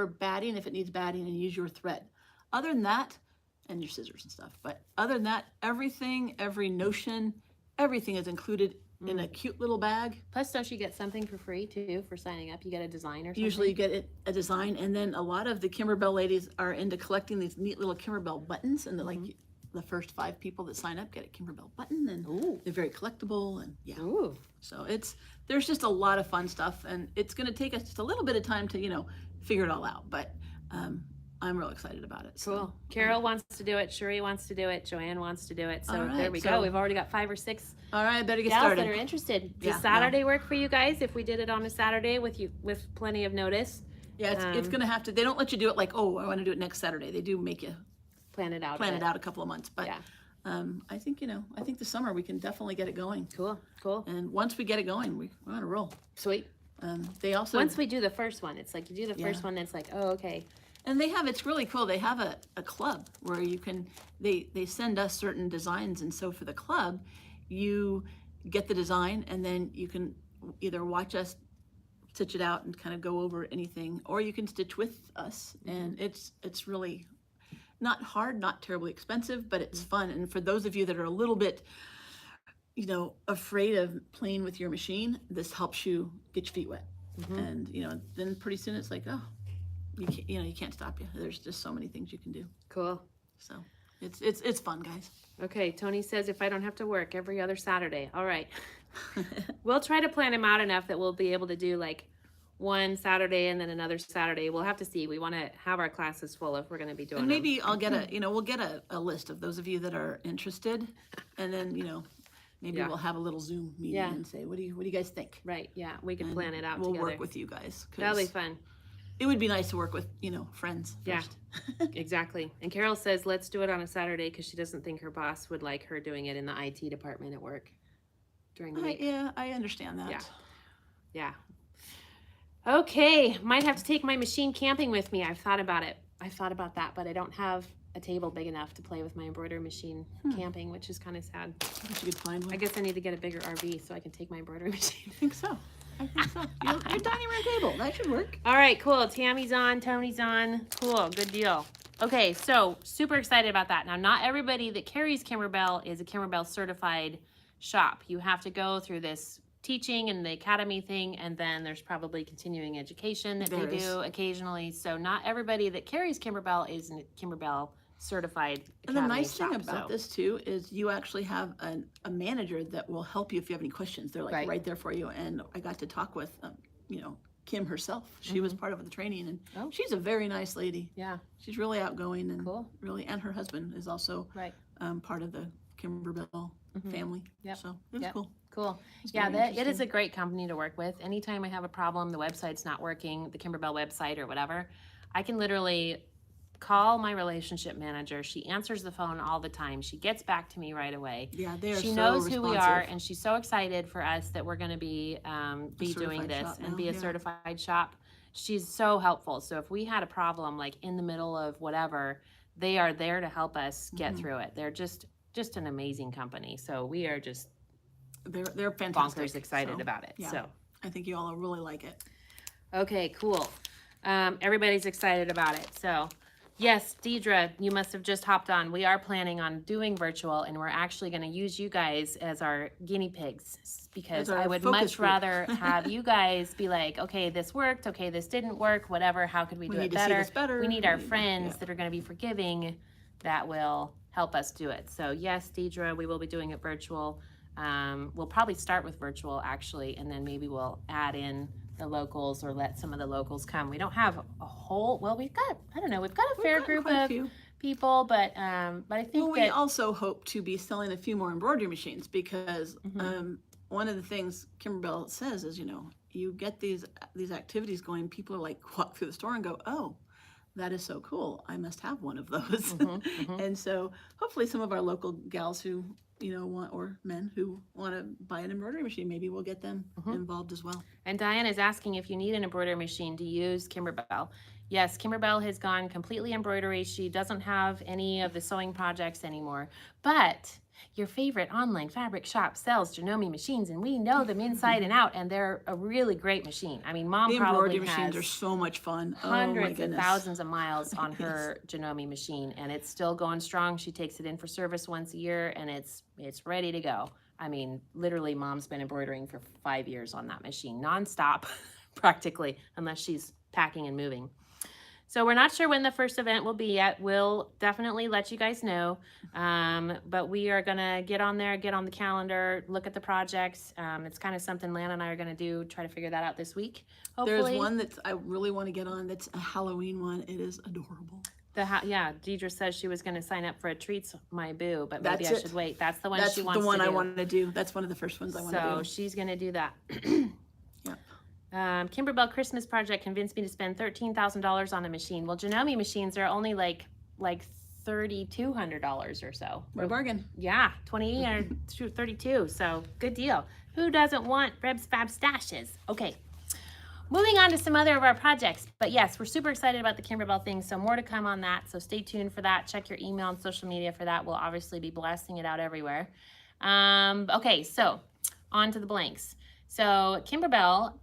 batting if it needs batting, and use your thread. Other than that, and your scissors and stuff. But other than that, everything, every notion, everything is included in a cute little bag. Plus, don't you get something for free too for signing up? You get a design or something? Usually you get a design, and then a lot of the Kimberbell ladies are into collecting these neat little Kimberbell buttons, and the first 5 people that sign up get a Kimberbell button, and Ooh. they're very collectible, and yeah. Ooh. So there's just a lot of fun stuff, and it's going to take us just a little bit of time to, figure it all out. But I'm real excited about it. So, Cool. Carol wants to do it. Shuri wants to do it. Joanne wants to do it. So All right, there we go. so- We've already got 5 or 6 all right, I better get gals started. that are interested. Does Yeah, no. Saturday work for you guys? If we did it on a Saturday with plenty of notice, Yeah, it's going to have to. They don't let you do it like, oh, I want to do it next Saturday. They do make you plan it out. plan it out a couple of months. But Yeah. I think I think this summer we can definitely get it going. Cool. Cool. And once we get it going, we're on a roll. Sweet. They also Once we do the first one, it's like you do the first one. It's like, oh, okay. and it's really cool. They have a club where you can they send us certain designs, and so for the club, you get the design, and then you can either watch us stitch it out and kind of go over anything, or you can stitch with us, and it's really not hard, not terribly expensive, but it's fun. And for those of you that are a little bit afraid of playing with your machine, this helps you get your feet wet. And then pretty soon it's like, oh, you can't stop you. There's just so many things you can do. Cool. So it's fun, guys. Okay, Tony says if I don't have to work every other Saturday. All right. We'll try to plan them out enough that we'll be able to do like one Saturday and then another Saturday. We'll have to see. We want to have our classes full if we're going to be doing And maybe them. I'll get we'll get a list of those of you that are interested, and then maybe Yeah. we'll have a little Zoom meeting Yeah. and say, what do you guys think? Right, yeah. We can And plan it out we'll together. work with you guys. 'Cause That'll be fun. it would be nice to work with friends Yeah. first. Exactly. And Carol says let's do it on a Saturday because she doesn't think her boss would like her doing it in the IT department at work during the week. Yeah, I understand that. Yeah. Yeah. Okay, might have to take my machine camping with me. I've thought about it. I've thought about that, but I don't have a table big enough to play with my embroidery machine camping, which is kind of sad. I guess you could find one. I guess I need to get a bigger RV so I can take my embroidery machine. I think so. Your dining room table, that should work. All right, cool. Tammy's on, Tony's on. Cool, good deal. Okay, so super excited about that. Now, not everybody that carries Kimberbell is a Kimberbell certified shop. You have to go through this teaching and the academy thing, and then there's probably continuing education that There they is. do occasionally. So not everybody that carries Kimberbell is a Kimberbell certified And the academy nice thing shop, about so- this too is you actually have a manager that will help you if you have any questions. They're like right there for you. And I got to talk with Kim herself. She was part of the training, and Oh. she's a very nice lady. Yeah, She's really outgoing, and Cool. really, and her husband is also right. part of the Kimberbell family. Yep. So it was Yep. cool. Cool. It's Yeah, very it is interesting. a great company to work with. Anytime I have a problem, the website's not working, the Kimberbell website or whatever, I can literally call my relationship manager. She answers the phone all the time. She gets back to me right away. Yeah, they are She so knows who we are, responsive. and she's so excited for us that we're going to be doing certified this shop and now, be a yeah. certified shop. She's so helpful. So if we had a problem like in the middle of whatever, they are there to help us get through it. They're just an amazing company. So we are just They're fantastic. bonkers excited So, about it. yeah. So I think you all will really like it. okay, cool. Everybody's excited about it. So yes, Deidre, you must have just hopped on. We are planning on doing virtual, and we're actually going to use you guys as our guinea pigs because As our I would focus much group. rather have you guys be like, okay, this worked. Okay, this didn't work. Whatever. How could we do need it to see better? this better. We need our We need- friends yeah. that are going to be forgiving that will help us do it. So yes, Deidre, we will be doing it virtual. We'll probably start with virtual actually, and then maybe we'll add in the locals or let some of the locals come. We don't have a whole, well, we've got a fair We've gotten group quite a of few. people, but I think Well, we that, also hope to be selling a few more embroidery machines because one of the things Kimberbell says is, you get these Mm-hmm, activities going, people are like walk through the store and go, oh, that is so cool. I must have one of those. And so hopefully some of our local gals who, want, or men who want to buy an embroidery machine, maybe we'll get them involved as well. And Diane is asking if you need an embroidery machine to use Kimberbell. Yes, Kimberbell has gone completely embroidery. She doesn't have any of the sewing projects anymore. But your favorite online fabric shop sells Janome machines, and we know them inside and out, and they're a really great machine. I mean, Mom The probably embroidery machines has are so much fun. Oh my hundreds and goodness. thousands of miles on her Janome machine, and it's still going strong. She takes it in for service once a year, and it's ready to go. I mean, literally, Mom's been embroidering for 5 years on that machine, nonstop, practically, unless she's packing and moving. So we're not sure when the first event will be yet. We'll definitely let you guys know. But we are gonna get on there, get on the calendar, look at the projects. It's kind of something Lana and I are gonna do, try to figure that out this week. Hopefully. There's one that I really want to get on. That's a Halloween one. It is adorable. Yeah, Deidre says she was gonna sign up for a Treats My Boo, but maybe That's I should wait. That's the one That's she wants the one to I do. want to do. That's one of the first ones I want to So do. she's gonna do that. Yep. Kimberbell Christmas Project convinced me to spend $13,000 on a machine. Well, Janome machines are only like $3,200 or so. What a bargain. Yeah, 28 or 32. So good deal. Who doesn't want RebsFabStashes? Okay. Moving on to some other of our projects. But yes, we're super excited about the Kimberbell thing. So more to come on that. So stay tuned for that. Check your email and social media for that. We'll obviously be blasting it out everywhere. Okay, so on to the blanks. So Kimberbell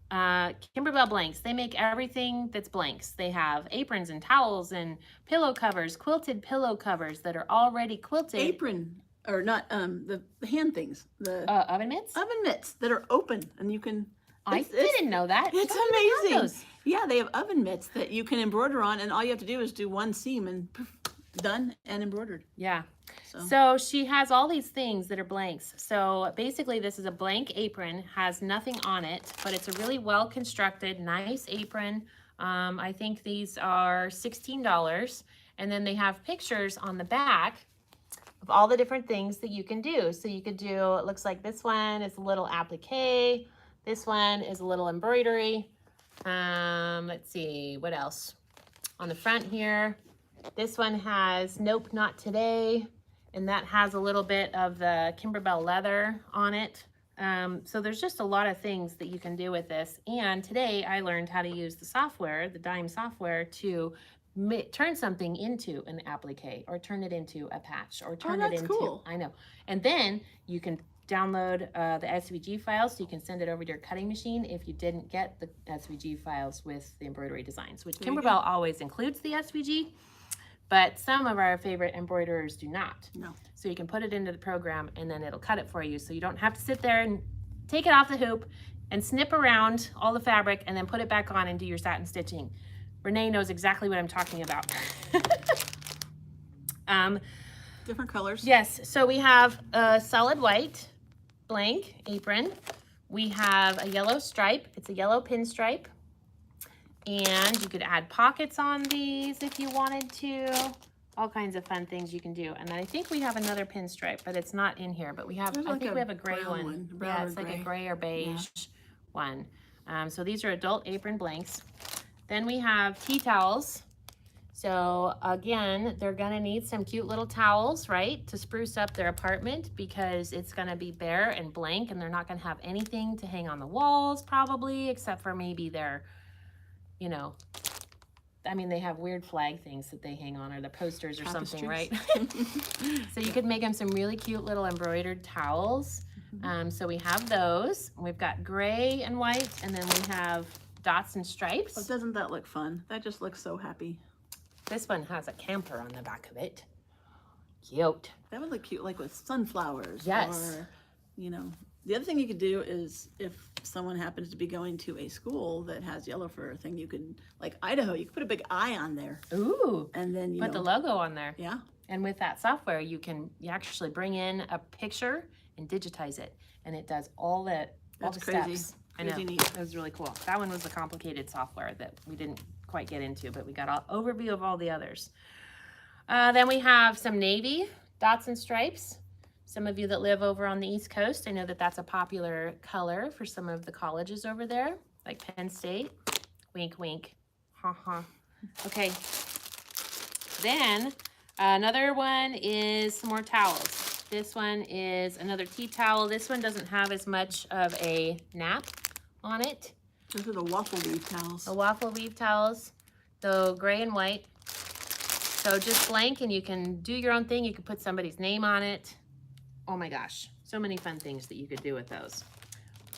blanks, they make everything that's blanks. They have aprons and towels and pillow covers, quilted pillow covers that are already quilted. Apron, or not, the hand things. The Oven mitts? oven mitts that are open and you can. I didn't know that. It's I didn't have amazing. those. Yeah, they have oven mitts that you can embroider on, and all you have to do is do one seam and poof, done and embroidered. Yeah. So, So she has all these things that are blanks. So basically this is a blank apron, has nothing on it, but it's a really well constructed, nice apron. I think these are $16. And then they have pictures on the back of all the different things that you can do. So you could do, it looks like this one is a little applique. This one is a little embroidery. Let's see, what else? On the front here, this one has Nope, Not Today. And that has a little bit of the Kimberbell leather on it. So there's just a lot of things that you can do with this. And today I learned how to use the software, the Dime software, to turn something into an applique or turn it into a patch or turn it that's into, cool. I know. And then you can download the SVG files so you can send it over to your cutting machine if you didn't get the SVG files with the embroidery designs, which There you Kimberbell always includes the SVG. But some of our favorite embroiderers do not. No. So you can put it into the program and then it'll cut it for you. So you don't have to sit there and take it off the hoop and snip around all the fabric and then put it back on and do your satin stitching. Renee knows exactly what I'm talking about. Different colors. Yes, so we have a solid white blank apron. We have a yellow stripe. It's a yellow pinstripe. And you could add pockets on these if you wanted to. All kinds of fun things you can do. And I think we have another pinstripe, but it's not in here. But we have, I think we have a gray one. Yeah, it's like a gray or beige one. So these are adult apron blanks. Then we have tea towels. So again, they're gonna need some cute little towels, right? To spruce up their apartment because it's gonna be bare and blank and they're not gonna have anything to hang on the walls probably, except for maybe their, you know, I mean, they have weird flag things that they hang on or the posters or something, right? So you could make them some really cute little embroidered towels. So we have those. We've got gray and white, and then we have dots and stripes. Oh, doesn't that look fun? That just looks so happy. This one has a camper on the back of it. Cute. That would look cute, like with sunflowers. Yes. Or, you know, the other thing you could do is if someone happens to be going to a school that has yellow for a thing, you could, like Idaho, you could put a big eye on there. Ooh. And then you Put the logo on there. Yeah. And with that software, you actually bring in a picture and digitize it. And it does all the crazy. steps. I know, Crazy neat. it was really cool. That one was a complicated software that we didn't quite get into, but we got an overview of all the others. Then we have some navy dots and stripes. Some of you that live over on the East Coast, I know that that's a popular color for some of the colleges over there, like Penn State. Wink, wink. Ha ha. Okay. Then another one is some more towels. This one is another tea towel. This one doesn't have as much of a nap on it. Those are the waffle weave towels. The waffle weave towels, the gray and white. So just blank and you can do your own thing. You can put somebody's name on it. Oh my gosh, so many fun things that you could do with those.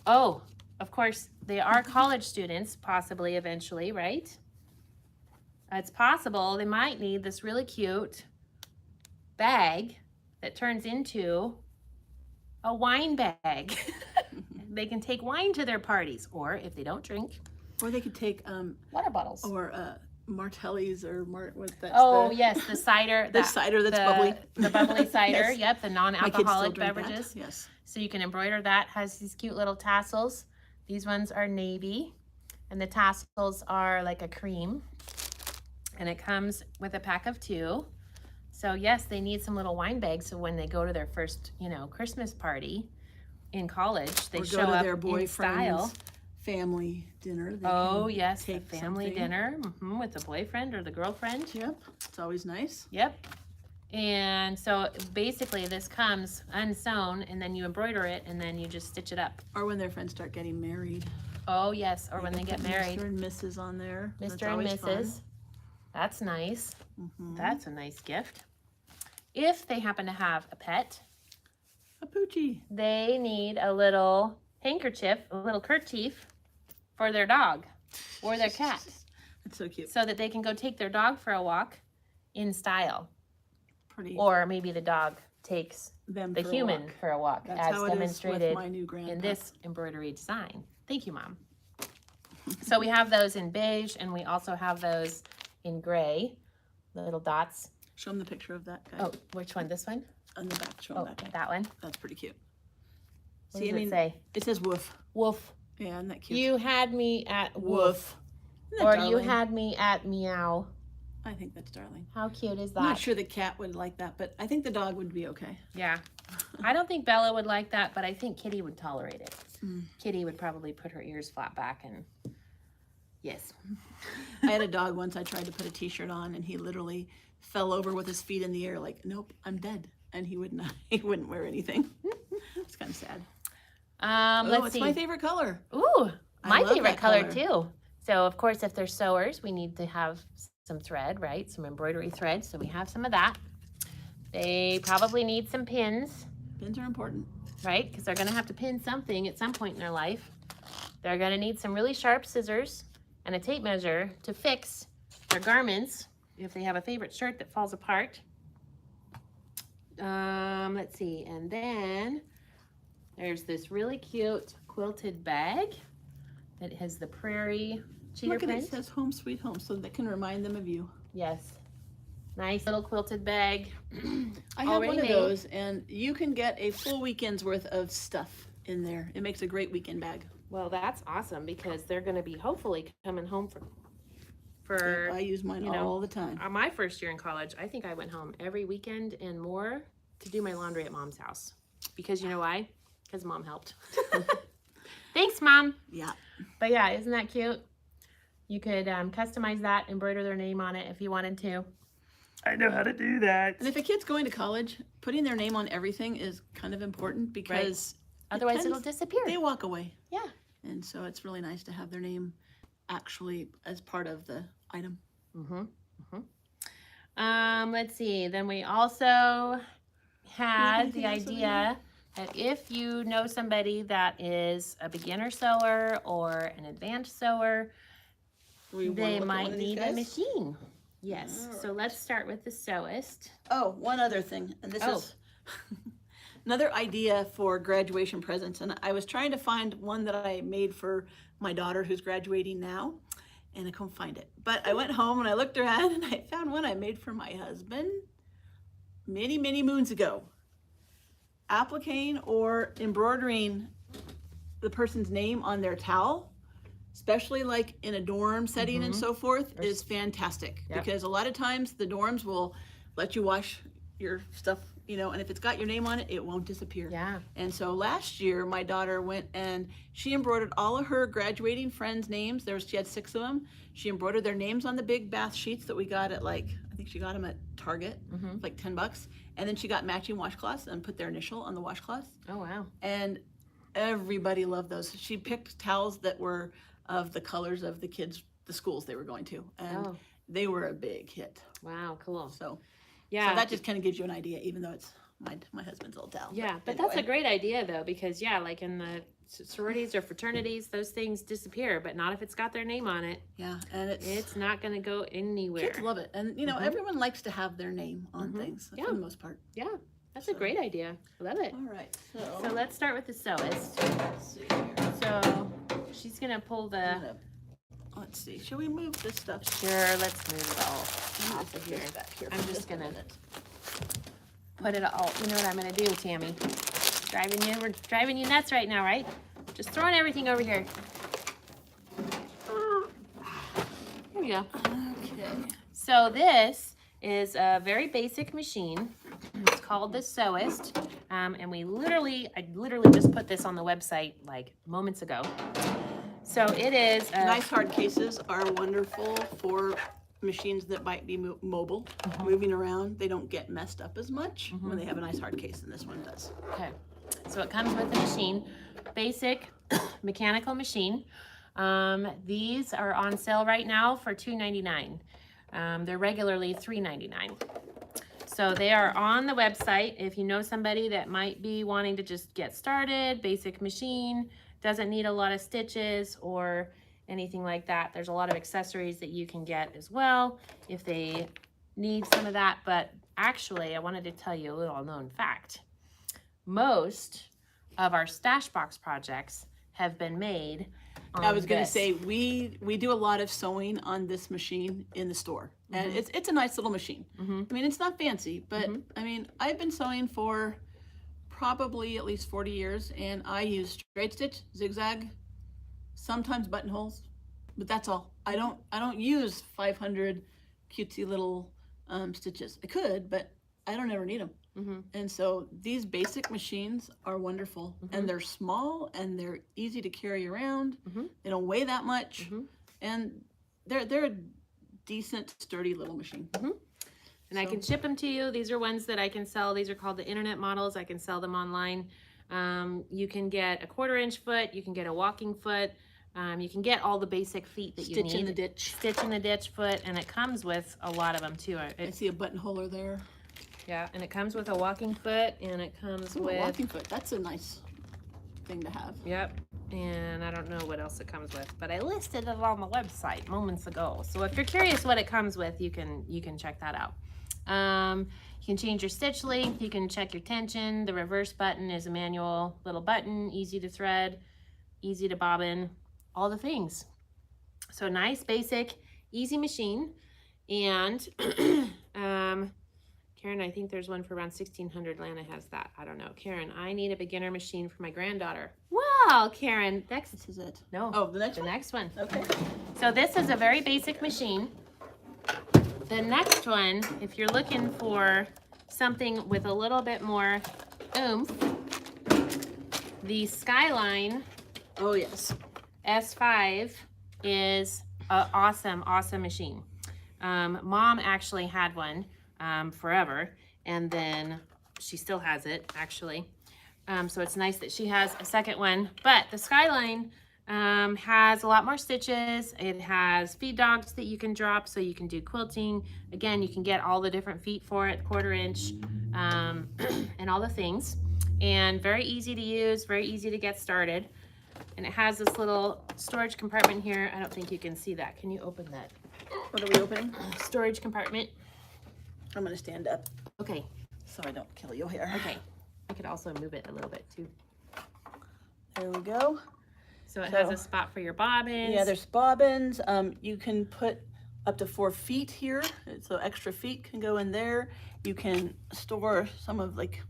Oh, of course, they are college students, possibly eventually, right? It's possible they might need this really cute bag that turns into a wine bag. They can take wine to their parties, or if they don't drink, Or they could take water bottles. or Martelli's or what's that? Oh, yes, the cider. The cider that's bubbly. The bubbly cider, Yes. yep, the My kids still non-alcoholic drink beverages. that. Yes. So you can embroider that. Has these cute little tassels. These ones are navy, and the tassels are like a cream. And it comes with a pack of 2. So yes, they need some little wine bags so when they go to their first, Christmas party in college, they Or show go to up their in style. boyfriend's family dinner. They Oh can yes, the take family something. dinner with the boyfriend or the girlfriend. Yep, it's always nice. Yep. And so basically this comes unsewn and then you embroider it and then you just stitch it up. Or when their friends start getting married. Oh yes, or when they can get put married. Mr. and Mrs. on there. That's Mr. and always fun. Mrs. That's nice. Mhm. That's a nice gift. If they happen to have a pet, A poochie. they need a little handkerchief, a little kerchief for their dog or their cat That's so cute. so that they can go take their dog for a walk in style. Pretty. Or maybe the dog takes Them the for a human walk. for a walk That's as how it is with demonstrated my new grandpa. in this embroidery design. Thank you, Mom. So we have those in beige and we also have those in gray, the little dots. Show them the picture of that guy. Oh, which one? This one? On the back. Show them Oh, that guy. that one. That's pretty cute. What See, does I mean, it say? it says woof. Woof. Yeah, isn't that cute? You had me at woof. Woof. Isn't Or that you darling? had me at meow. I think that's darling. How cute is I'm not that? sure the cat would like that, but I think the dog would be okay. Yeah. I don't think Bella would like that, but I think Kitty would tolerate it. Mm. Kitty would probably put her ears flat back and yes. I had a dog once. I tried to put a t-shirt on and he literally fell over with his feet in the air like, nope, I'm dead. And he would not, he wouldn't wear anything. It's kind of sad. Let's it's see. my favorite color. Ooh, I my love favorite that color color. too. So of course, if they're sewers, we need to have some thread, right? Some embroidery thread. So we have some of that. They probably need some pins, Pins are important. right? Because they're gonna have to pin something at some point in their life. They're gonna need some really sharp scissors and a tape measure to fix their garments if they have a favorite shirt that falls apart. Let's see, and then there's this really cute quilted bag that has the prairie cheater Look at it, print. it says home sweet home, so that can remind them of you. Yes, nice little quilted bag. I have Already one of made. those, and you can get a full weekend's worth of stuff in there. It makes a great weekend bag. Well, that's awesome because they're going to be hopefully coming home for I use mine you know, all the time. my first year in college. I think I went home every weekend and more to do my laundry at Mom's house. Because you know why? Because Mom helped. Thanks, Mom. Yeah. But yeah, isn't that cute? You could customize that, embroider their name on it if you wanted to. I know how to do that. And if a kid's going to college, putting their name on everything is kind of important because Otherwise, tends- it'll disappear. they walk away. Yeah. And so it's really nice to have their name actually as part of the item. Let's see. Then we also had anything the else over idea that if you know somebody that is a beginner sewer or an advanced sewer, We wanna they look at one might of these need a guys? machine. Yes. So let's start with the sewist. Oh, one other thing, and this Oh. is another idea for graduation presents. And I was trying to find one that I made for my daughter who's graduating now, and I couldn't find it. But I went home and I looked around and I found one I made for my husband many, many moons ago. Appliquing or embroidering the person's name on their towel, especially like in a dorm setting and so forth, is fantastic. Yep. Because a lot of times the dorms will let you wash your stuff, you know, and if it's got your name on it, it won't disappear. Yeah. And so last year, my daughter went and she embroidered all of her graduating friends' names. She had 6 of them. She embroidered their names on the big bath sheets that we got at I think she got them at Target, like $10. And then she got matching washcloths and put their initial on the washcloths. Oh, wow. And everybody loved those. She picked towels that were of the colors of the schools they were going to. And they were a big hit. Wow, cool. So Yeah. that just kind of gives you an idea, even though it's my husband's old towel. Yeah, but that's a great idea though, because yeah, like in the sororities or fraternities, those things disappear, but not if it's got their name on it. Yeah, and It's not going to go anywhere. kids love it. And, you know, everyone likes to have their name on things Yeah. for the most part. Yeah, that's a great idea. I love it. All right, So let's start with the sewist. let's see here. So she's going to pull the Let's let's see. Should we move this stuff? Sure, let's move it all off of here. Back here. I'm just gonna put it all, you know what I'm gonna do, Tammy? We're driving you nuts right now, right? Just throwing everything over here. Here we go. Okay. So this is a very basic machine. It's called the Sewist. And I literally just put this on the website like moments ago. So it is Nice hard cases are wonderful for machines that might be mobile, moving around. They don't get messed up as much when they have a nice hard case, and this one does. Okay, so it comes with the machine, basic mechanical machine. These are on sale right now for $2.99. They're regularly $3.99. So they are on the website. If you know somebody that might be wanting to just get started, basic machine, doesn't need a lot of stitches or anything like that. There's a lot of accessories that you can get as well if they need some of that. But actually, I wanted to tell you a little known fact. Most of our stash box projects have been made on I was going to this. say, we do a lot of sewing on this machine in the store. And it's a nice little machine. I mean, it's not fancy, but I mean, I've been sewing for probably at least 40 years, and I use straight stitch, zigzag, sometimes buttonholes, but that's all. I don't use 500 cutesy little stitches. I could, but I don't ever need them. And so these basic machines are wonderful, and they're small and they're easy to carry around. They don't weigh that much, and they're a decent, sturdy little machine. And I can ship them to you. These are ones that I can sell. These are called the internet models. I can sell them online. You can get a 1/4-inch foot. You can get a walking foot. You can get all the basic feet that you need. Stitch in the ditch. Stitch in the ditch foot, and it comes with a lot of them too. I see a buttonholer there. Yeah, and it comes with a walking foot, and it comes Ooh, with a walking foot. That's a nice thing to have. Yep, and I don't know what else it comes with, but I listed it on the website moments ago. So if you're curious what it comes with, you can check that out. You can change your stitch length. You can check your tension. The reverse button is a manual little button, easy to thread, easy to bobbin, all the things. So nice, basic, easy machine. And Karen, I think there's one for around $1,600. Lana has that. I don't know. Karen, I need a beginner machine for my granddaughter. Well, Karen, This is it. no. Oh, the next The one? next one. Okay. So this is a very basic machine. The next one, if you're looking for something with a little bit more oomph, the Skyline Oh, yes. S5 is an awesome, awesome machine. Mom actually had one forever, and then she still has it, actually. So it's nice that she has a second one. But the Skyline has a lot more stitches. It has feed dogs that you can drop, so you can do quilting. Again, you can get all the different feet for it, 1/4-inch, and all the things. And very easy to use, very easy to get started. And it has this little storage compartment here. I don't think you can see that. Can you open that? What are we opening? Storage compartment. I'm going to stand up Okay, so I don't kill your hair. okay. I could also move it a little bit too. There we go. So it has a spot for your bobbins. Yeah, there's bobbins. You can put up to 4 feet here, so extra feet can go in there. You can store some of, like,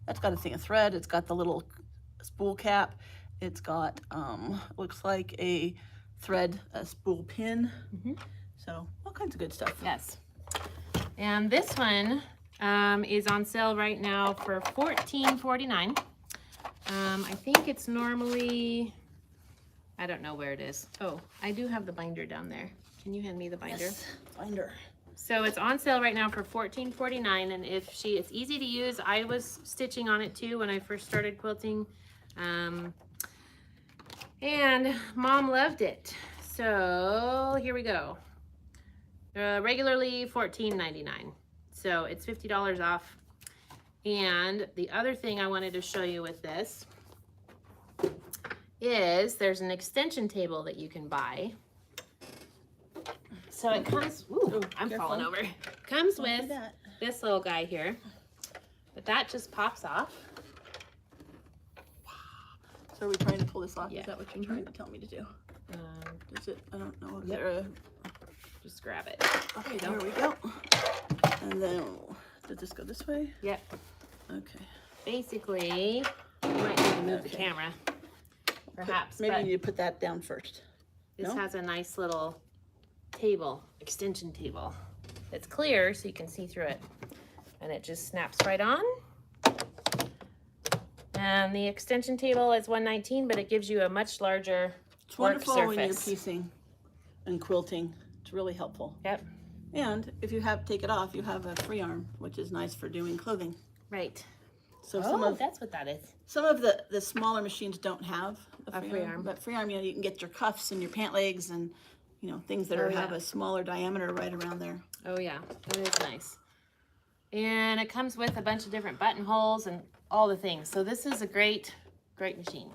that's got a thing of thread. It's got the little spool cap. It's got, looks like a thread, a spool pin. So all kinds of good stuff. Yes. And this one is on sale right now for $14.49. I think it's normally, I don't know where it is. Oh, I do have the binder down there. Can you hand me the binder? Yes, binder. So it's on sale right now for $14.49, and it's easy to use. I was stitching on it too when I first started quilting, and Mom loved it. So here we go. Regularly $14.99, so it's $50 off. And the other thing I wanted to show you with this is there's an extension table that you can buy. So it comes, ooh, I'm careful. falling over. Comes Don't do with that. this little guy here, but that just pops off. So are we trying to pull this off? Yeah. Is that what you're trying to tell me to do? Is it? I don't know. Is Yep. there a? Just grab it. Okay, there we go. And then, did this go this way? Yep. Okay. Basically, you might need to move the Okay. camera, perhaps. Maybe but you need to put that down first. this No? has a nice little table, extension table. It's clear so you can see through it. And it just snaps right on. And the extension table is $119, but it gives you a much larger It's work wonderful when you're surface. piecing and quilting. It's really helpful. Yep, And if you take it off, you have a free arm, which is nice for doing clothing. right. So Oh, that's what that is. some of the smaller machines don't have A free arm. But free arm, you know, you can get your cuffs and your pant legs and, you know, things that Oh, have yeah. a smaller diameter right around there. Oh yeah, that is nice. And it comes with a bunch of different buttonholes and all the things. So this is a great, great machine.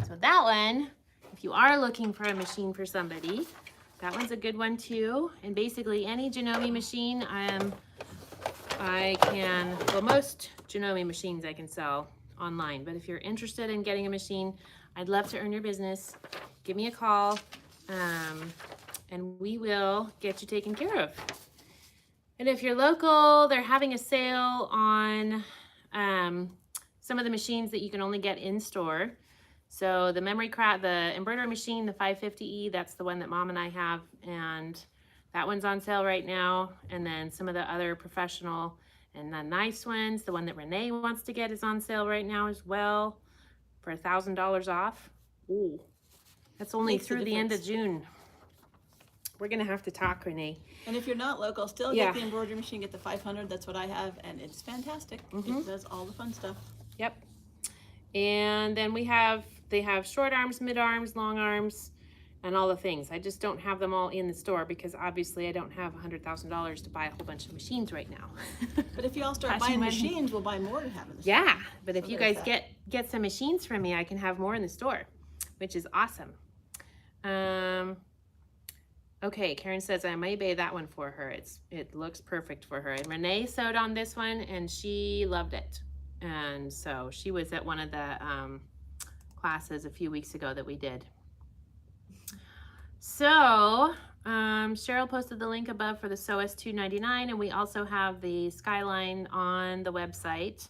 So that one, if you are looking for a machine for somebody, that one's a good one too. And basically any Janome machine, well, most Janome machines I can sell online. But if you're interested in getting a machine, I'd love to earn your business. Give me a call, and we will get you taken care of. And if you're local, they're having a sale on some of the machines that you can only get in store. So the the embroidery machine, the 550E, that's the one that Mom and I have, and that one's on sale right now. And then some of the other professional and the nice ones, the one that Renee wants to get is on sale right now as well for $1,000 off. Ooh, that's only Makes a through the end of difference. June. We're gonna have to talk, Renee. And if you're not local, still Yeah. get the embroidery machine, get the 500. That's what I have, and it's fantastic. Mhm. It does all the fun stuff. Yep. And then they have short arms, mid arms, long arms, and all the things. I just don't have them all in the store because obviously I don't have $100,000 to buy a whole bunch of machines right now. But if you all start Flashing buying money. machines, we'll buy more to have in the store. Yeah, but if So you there's guys that. get some machines from me, I can have more in the store, which is awesome. Okay, Karen says I may buy that one for her. It looks perfect for her. And Renee sewed on this one and she loved it. And so she was at one of the classes a few weeks ago that we did. So Cheryl posted the link above for the SOS 299, and we also have the Skyline on the website.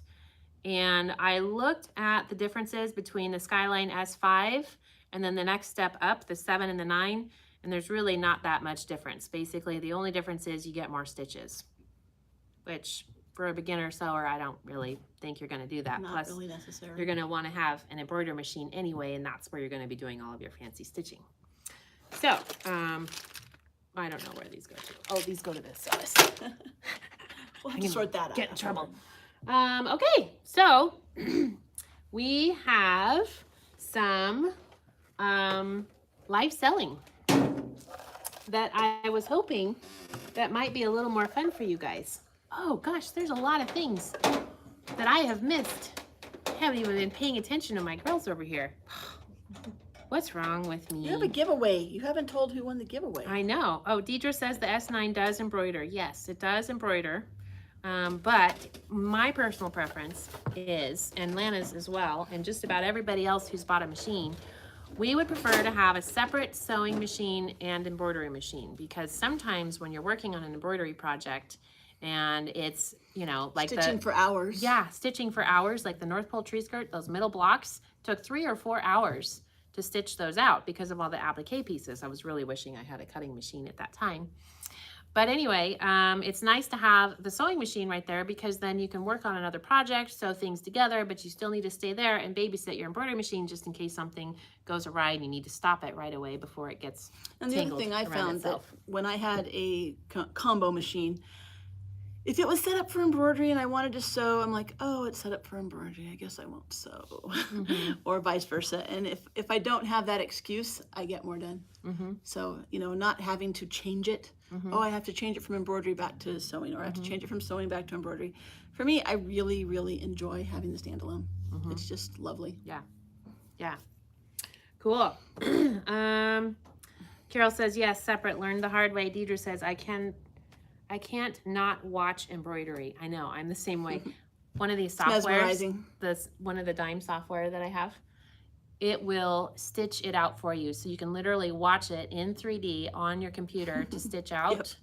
And I looked at the differences between the Skyline S5 and then the next step up, the 7 and the 9, and there's really not that much difference. Basically, the only difference is you get more stitches, which for a beginner sewer, I don't really think you're going to do that. Not Plus, really necessary. you're going to want to have an embroidery machine anyway, and that's where you're going to be doing all of your fancy stitching. So, I don't know where these go to. Oh, these go to the SOS. We'll have I to can sort that out. Get in afterward. trouble. Okay, so we have some live selling that I was hoping that might be a little more fun for you guys. Oh gosh, there's a lot of things that I have missed. I haven't even been paying attention to my girls over here. What's wrong with me? You have a giveaway. You haven't told who won the giveaway. I know. Oh, Deidre says the S9 does embroider. Yes, it does embroider. But my personal preference is, and Lana's as well, and just about everybody else who's bought a machine, we would prefer to have a separate sewing machine and embroidery machine, because sometimes when you're working on an embroidery project and it's, you know, like Stitching for hours. Yeah, stitching for hours, like the North Pole tree skirt, those middle blocks took 3 or 4 hours to stitch those out because of all the applique pieces. I was really wishing I had a cutting machine at that time. But anyway, it's nice to have the sewing machine right there, because then you can work on another project, sew things together, but you still need to stay there and babysit your embroidery machine just in case something goes awry and you need to stop it right away before it gets And the other tangled thing I around found itself. that when I had a combo machine, if it was set up for embroidery and I wanted to sew, I'm like, oh, it's set up for embroidery, I guess I won't sew. Or vice versa. And if I don't have that excuse, I get more done. So, you know, not having to change it. Oh, I have to change it from embroidery back to sewing, or I have to change it from sewing back to embroidery. For me, I really, really enjoy having the standalone. It's just lovely. Yeah. Cool. Carol says, yes, separate, learned the hard way. Deidre says, I can't not watch embroidery. I know, I'm the same way. One of these softwares, Mesmerizing. one of the dime software that I have, it will stitch it out for you. So you can literally watch it in 3D on your computer to stitch out.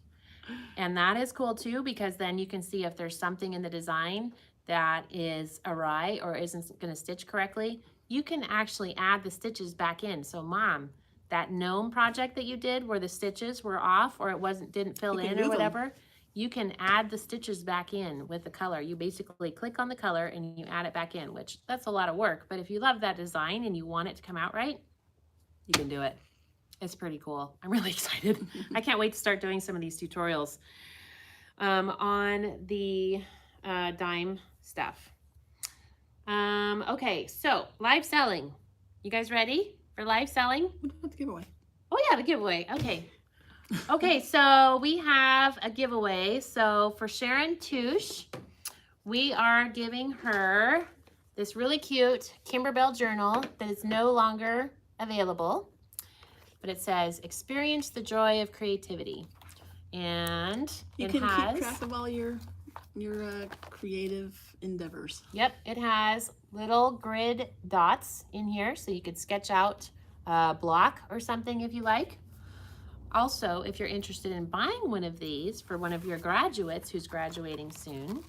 And that is cool too, because then you can see if there's something in the design that is awry or isn't gonna stitch correctly. You can actually add the stitches back in. So mom, that gnome project that you did where the stitches were off or it didn't fill You can in or move 'em. whatever, you can add the stitches back in with the color. You basically click on the color and you add it back in, which that's a lot of work. But if you love that design and you want it to come out right, you can do it. It's pretty cool. I'm really excited. I can't wait to start doing some of these tutorials on the dime stuff. Okay, so live selling. You guys ready for live selling? We don't have the giveaway. Oh yeah, the giveaway. Okay. Okay, so we have a giveaway. So for Sharon Touche, we are giving her this really cute Kimberbell journal that is no longer available. But it says, experience the joy of creativity. And You it can has, keep track of all your creative endeavors. yep, it has little grid dots in here. So you could sketch out a block or something if you like. Also, if you're interested in buying one of these for one of your graduates who's graduating soon,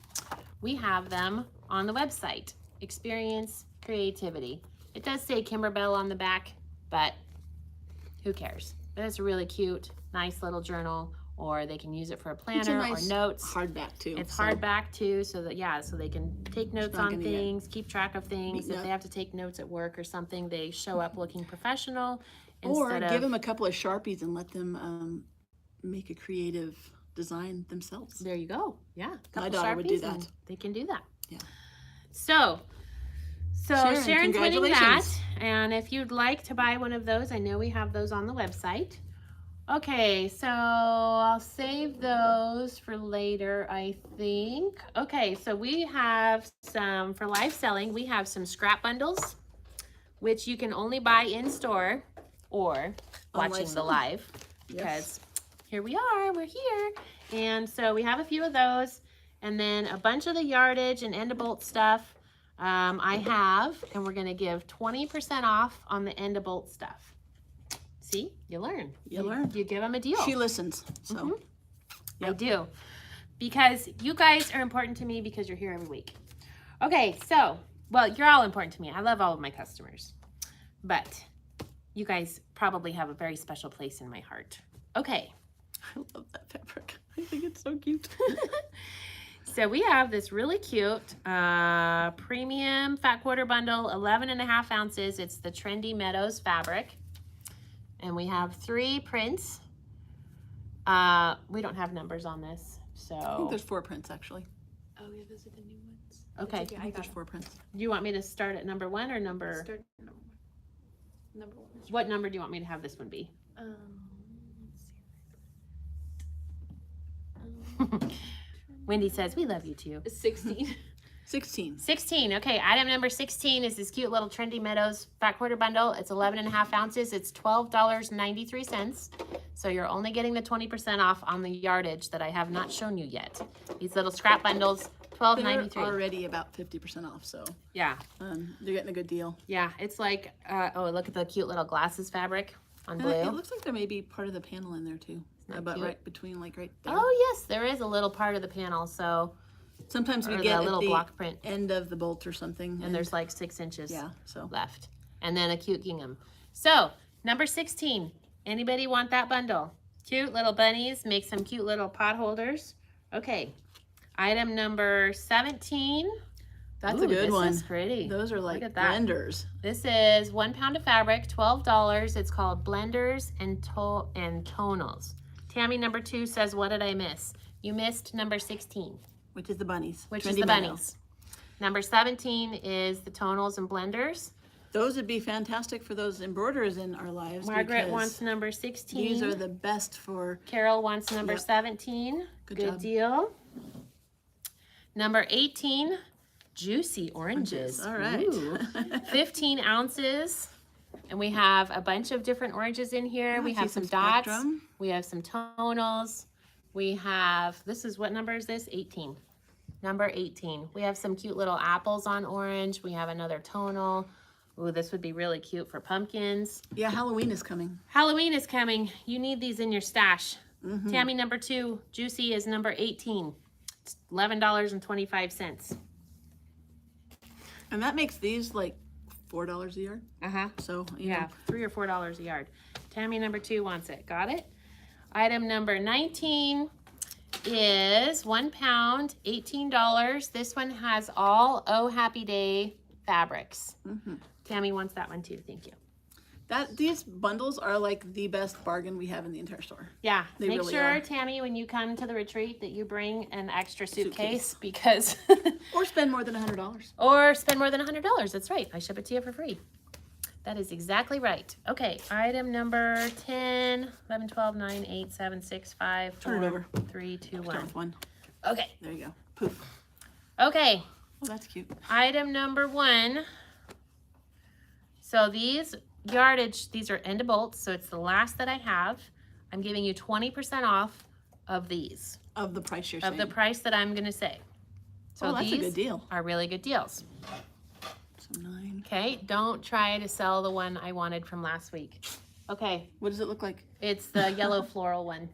we have them on the website, Experience Creativity. It does say Kimberbell on the back, but who cares? But it's a really cute, nice little journal, or they can use it for a planner or notes. Hardback too. It's hardback too, so that, yeah, so they can take notes not on gonna things, keep track of things. beaten If up. they have to take notes at work or something, they show up looking professional. Or instead give of, them a couple of Sharpies and let them make a creative design themselves. there you go. Yeah, My couple daughter would do Sharpies and that. they can do that. Yeah. So Sharon's winning that. congratulations. And if you'd like to buy one of those, I know we have those on the website. Okay, so I'll save those for later, I think. Okay, so we have some, for live selling, we have some scrap bundles, which you can only buy in store or On watching live the selling. live. Because here we are, we're here. And so we have a few of those, and then a bunch of the yardage and end of bolt stuff I have, and we're gonna give 20% off on the end of bolt stuff. See, you learn. You learn. You give them a deal. She listens, so. Mhm. I Yep. do. Because you guys are important to me because you're here every week. Okay, so, well, you're all important to me. I love all of my customers. But you guys probably have a very special place in my heart. Okay. I love that fabric. I think it's so cute. So we have this really cute premium fat quarter bundle, 11.5 ounces. It's the Trendy Meadows fabric. And we have 3 prints. We don't have numbers on this, so. I think there's 4 prints actually. Oh yeah, those are the new ones. Okay. It's I I think got there's 4 prints. Do you want me to start at number 1 or number? Start number one. Number one. is- What number do you want me to have this one be? Let's see. Wendy says, we love you too. 16. 16. 16. Okay, item number 16 is this cute little Trendy Meadows fat quarter bundle. It's 11.5 ounces. It's $12.93. So you're only getting the 20% off on the yardage that I have not shown you yet. These little scrap bundles, They're $12.93. already about 50% off, so Yeah, they're getting a good deal. yeah. It's like, oh, look at the cute little glasses fabric on And it blue. looks like there may be part of the panel in there too. that But cute? right between, like right there. Oh, yes, there is a little part of the panel. So, Sometimes we or get the at little the block print. end of the bolt or something. And there's like 6 inches. yeah, so left, and then a cute gingham. So number 16, anybody want that bundle? Cute little bunnies, make some cute little pot holders. Okay, item number 17. that's Ooh, a good one. This is pretty. Those are like at that. blenders. This is 1 pound of fabric, $12. It's called blenders and tonals. Tammy number 2 says, what did I miss? You missed number 16, Which is the bunnies. which Trendy is the Meadow. bunnies. Number 17 is the tonals and blenders. Those would be fantastic for those embroiderers in our lives. Margaret because wants number 16. these are the best for. Carol wants number Yep. 17. Good Good job. deal. Number 18, juicy oranges. All right. Ooh. 15 ounces. And we have a bunch of different oranges in here. Yeah, we I have see some some dots. spectrum. We have some tonals. We have, this is, what number is this? 18. Number 18. We have some cute little apples on orange. We have another tonal. Ooh, this would be really cute for pumpkins. Yeah, Halloween is coming. Halloween is coming. You need these in your stash. Mm-hmm. Tammy number 2, Juicy is number 18. It's $11.25. And that makes these like $4 a yard. Uh-huh. So, you Yeah, know. $3 or $4 a yard. Tammy number 2 wants it. Got it? Item number 19 is 1 pound, $18. This one has all Oh Happy Day fabrics. Mm-hmm. Tammy wants that one too. Thank you. These bundles are like the best bargain we have in the entire store. Yeah, They make really sure, are. Tammy, when you come to the retreat that you bring an extra suitcase because... Or spend more than $100. Or spend more than $100. That's right. I ship it to you for free. That is exactly right. Okay, item number 10, 11, 12, 9, 8, 7, 6, 5, Turn it 4, over. 3, 2, Start 1. with 1. Okay, There you go. Poof. okay. Oh, that's cute. Item number 1. So these yardage, these are end of bolts, so it's the last that I have. I'm giving you 20% off of these, Of the price you're of saying. the price that I'm going to say. So Oh, that's a these good deal. are really good deals. So 9. Okay, don't try to sell the one I wanted from last week. Okay, What does it look like? it's the yellow floral one.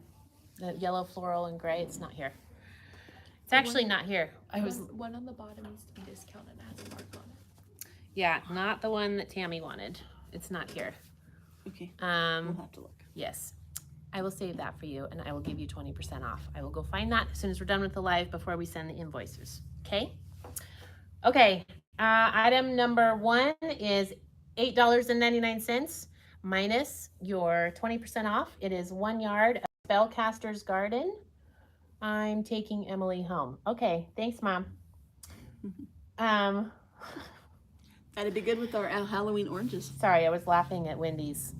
The yellow floral and gray, it's not here. It's actually not here. I was, One on the bottom needs to be discounted and has a mark on it. yeah, not the one that Tammy wanted. It's not here. Okay. We'll have to look. Yes, I will save that for you and I will give you 20% off. I will go find that as soon as we're done with the live before we send the invoices, okay? Okay, item number 1 is $8.99 minus your 20% off. It is 1 yard of Spellcaster's Garden. I'm taking Emily home. Okay, thanks, Mom. That'd be good with our Halloween oranges. Sorry, I was laughing at Wendy's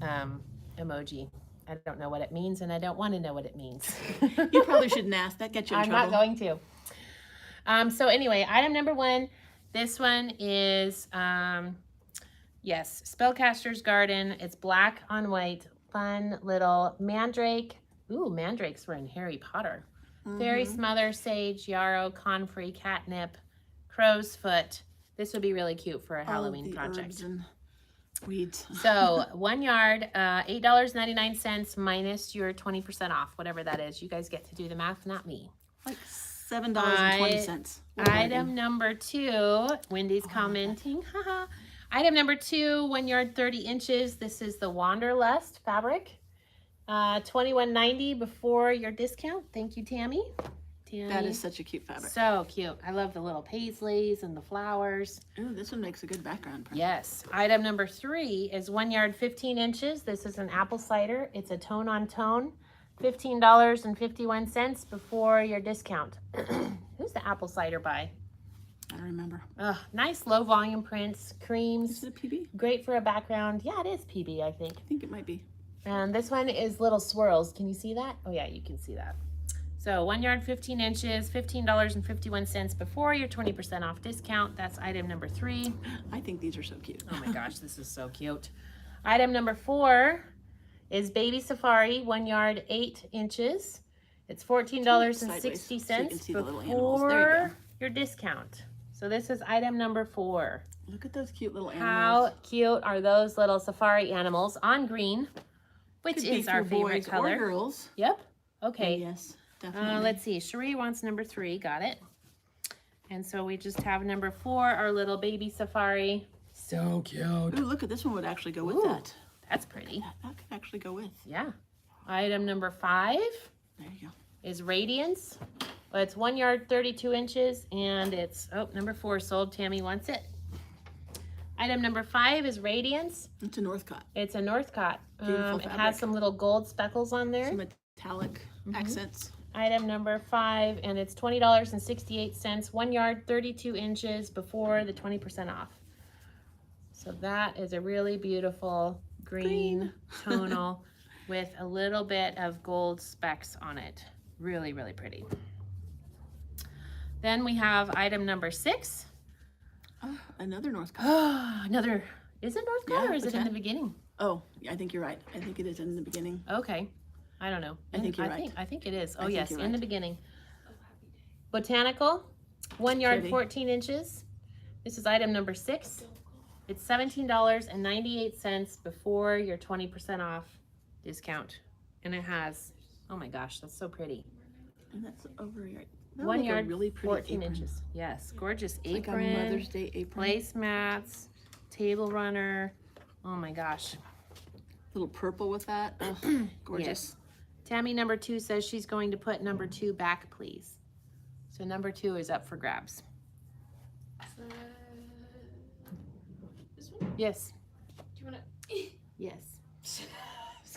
emoji. I don't know what it means, and I don't want to know what it means. You probably shouldn't ask. That gets you in I'm trouble. not going to. So anyway, item number 1. This one is, yes, Spellcaster's Garden. It's black on white. Fun little mandrake. Ooh, mandrakes were in Harry Potter. Fairy smother, sage, yarrow, comfrey, catnip, crow's foot. This would be really cute for a Halloween the project. herbs and weeds. So 1 yard, $8.99 minus your 20% off, whatever that is. You guys get to do the math, not me. Like $7.20. Item number 2, Wendy's commenting. Haha. Item number 2, 1 yard, 30 inches. This is the Wanderlust fabric. $21.90 before your discount. Thank you, Tammy. That is such a cute fabric. So cute. I love the little paisleys and the flowers. Ooh, this one makes a good background. Yes. Item number 3 is 1 yard, 15 inches. This is an apple cider. It's a tone on tone. $15.51 before your discount. Who's the apple cider by? I don't remember. Nice low volume prints, creams. Is it a PB? Great for a background. Yeah, it is PB, I think. I think it might be. And this one is little swirls. Can you see that? Oh yeah, you can see that. So 1 yard, 15 inches, $15.51 before your 20% off discount. That's item number 3. I think these are so cute. Oh my gosh, this is so cute. Item number 4 is Baby Safari, 1 yard, 8 inches. It's $14.60 so you can see the little animals. There you before go. your discount. So this is item number 4. Look at those cute little animals. How cute are those little safari animals on green, which Could be is our for favorite boys color. or girls. Yep. Okay. Yes, definitely. Let's see. Cherie wants number 3. Got it. And so we just have number 4, our little baby safari. So cute. Ooh, look at this one would actually go with Ooh. that. That's pretty. That could actually go with. Yeah. Item number 5 There you go. is Radiance. Well, it's 1 yard, 32 inches, and it's, number 4 sold. Tammy wants it. Item number 5 is Radiance. It's a Northcott. It's a Northcott. Beautiful It fabric. has some little gold speckles on there. Some metallic accents. Item number 5, and it's $20.68. 1 yard, 32 inches before the 20% off. So that is a really beautiful green tonal with a little bit of gold specks on it. Really, really pretty. Then we have item number 6. Oh, another Northcott. Another, is it Northcott Yeah, or is it in Botanic. the beginning? Oh, yeah, I think you're right. I think it is in the beginning. Okay. I don't know. I think you're right. I think it is. Oh, think yes, you're in the right. beginning. Botanical, 1 yard, Pretty. 14 inches. This is item number 6. It's $17.98 before your 20% off discount. And it has, oh my gosh, that's so pretty. And that's over here. 1 yard, really pretty 14 apron. inches. Yes, gorgeous It's like apron. a Mother's Day apron. Placemats, table runner. Oh my gosh. Little purple with that. Oh, gorgeous. Yes. Tammy number 2 says she's going to put number 2 back, please. So number 2 is up for grabs. This one? Yes. Do you want to? Yes.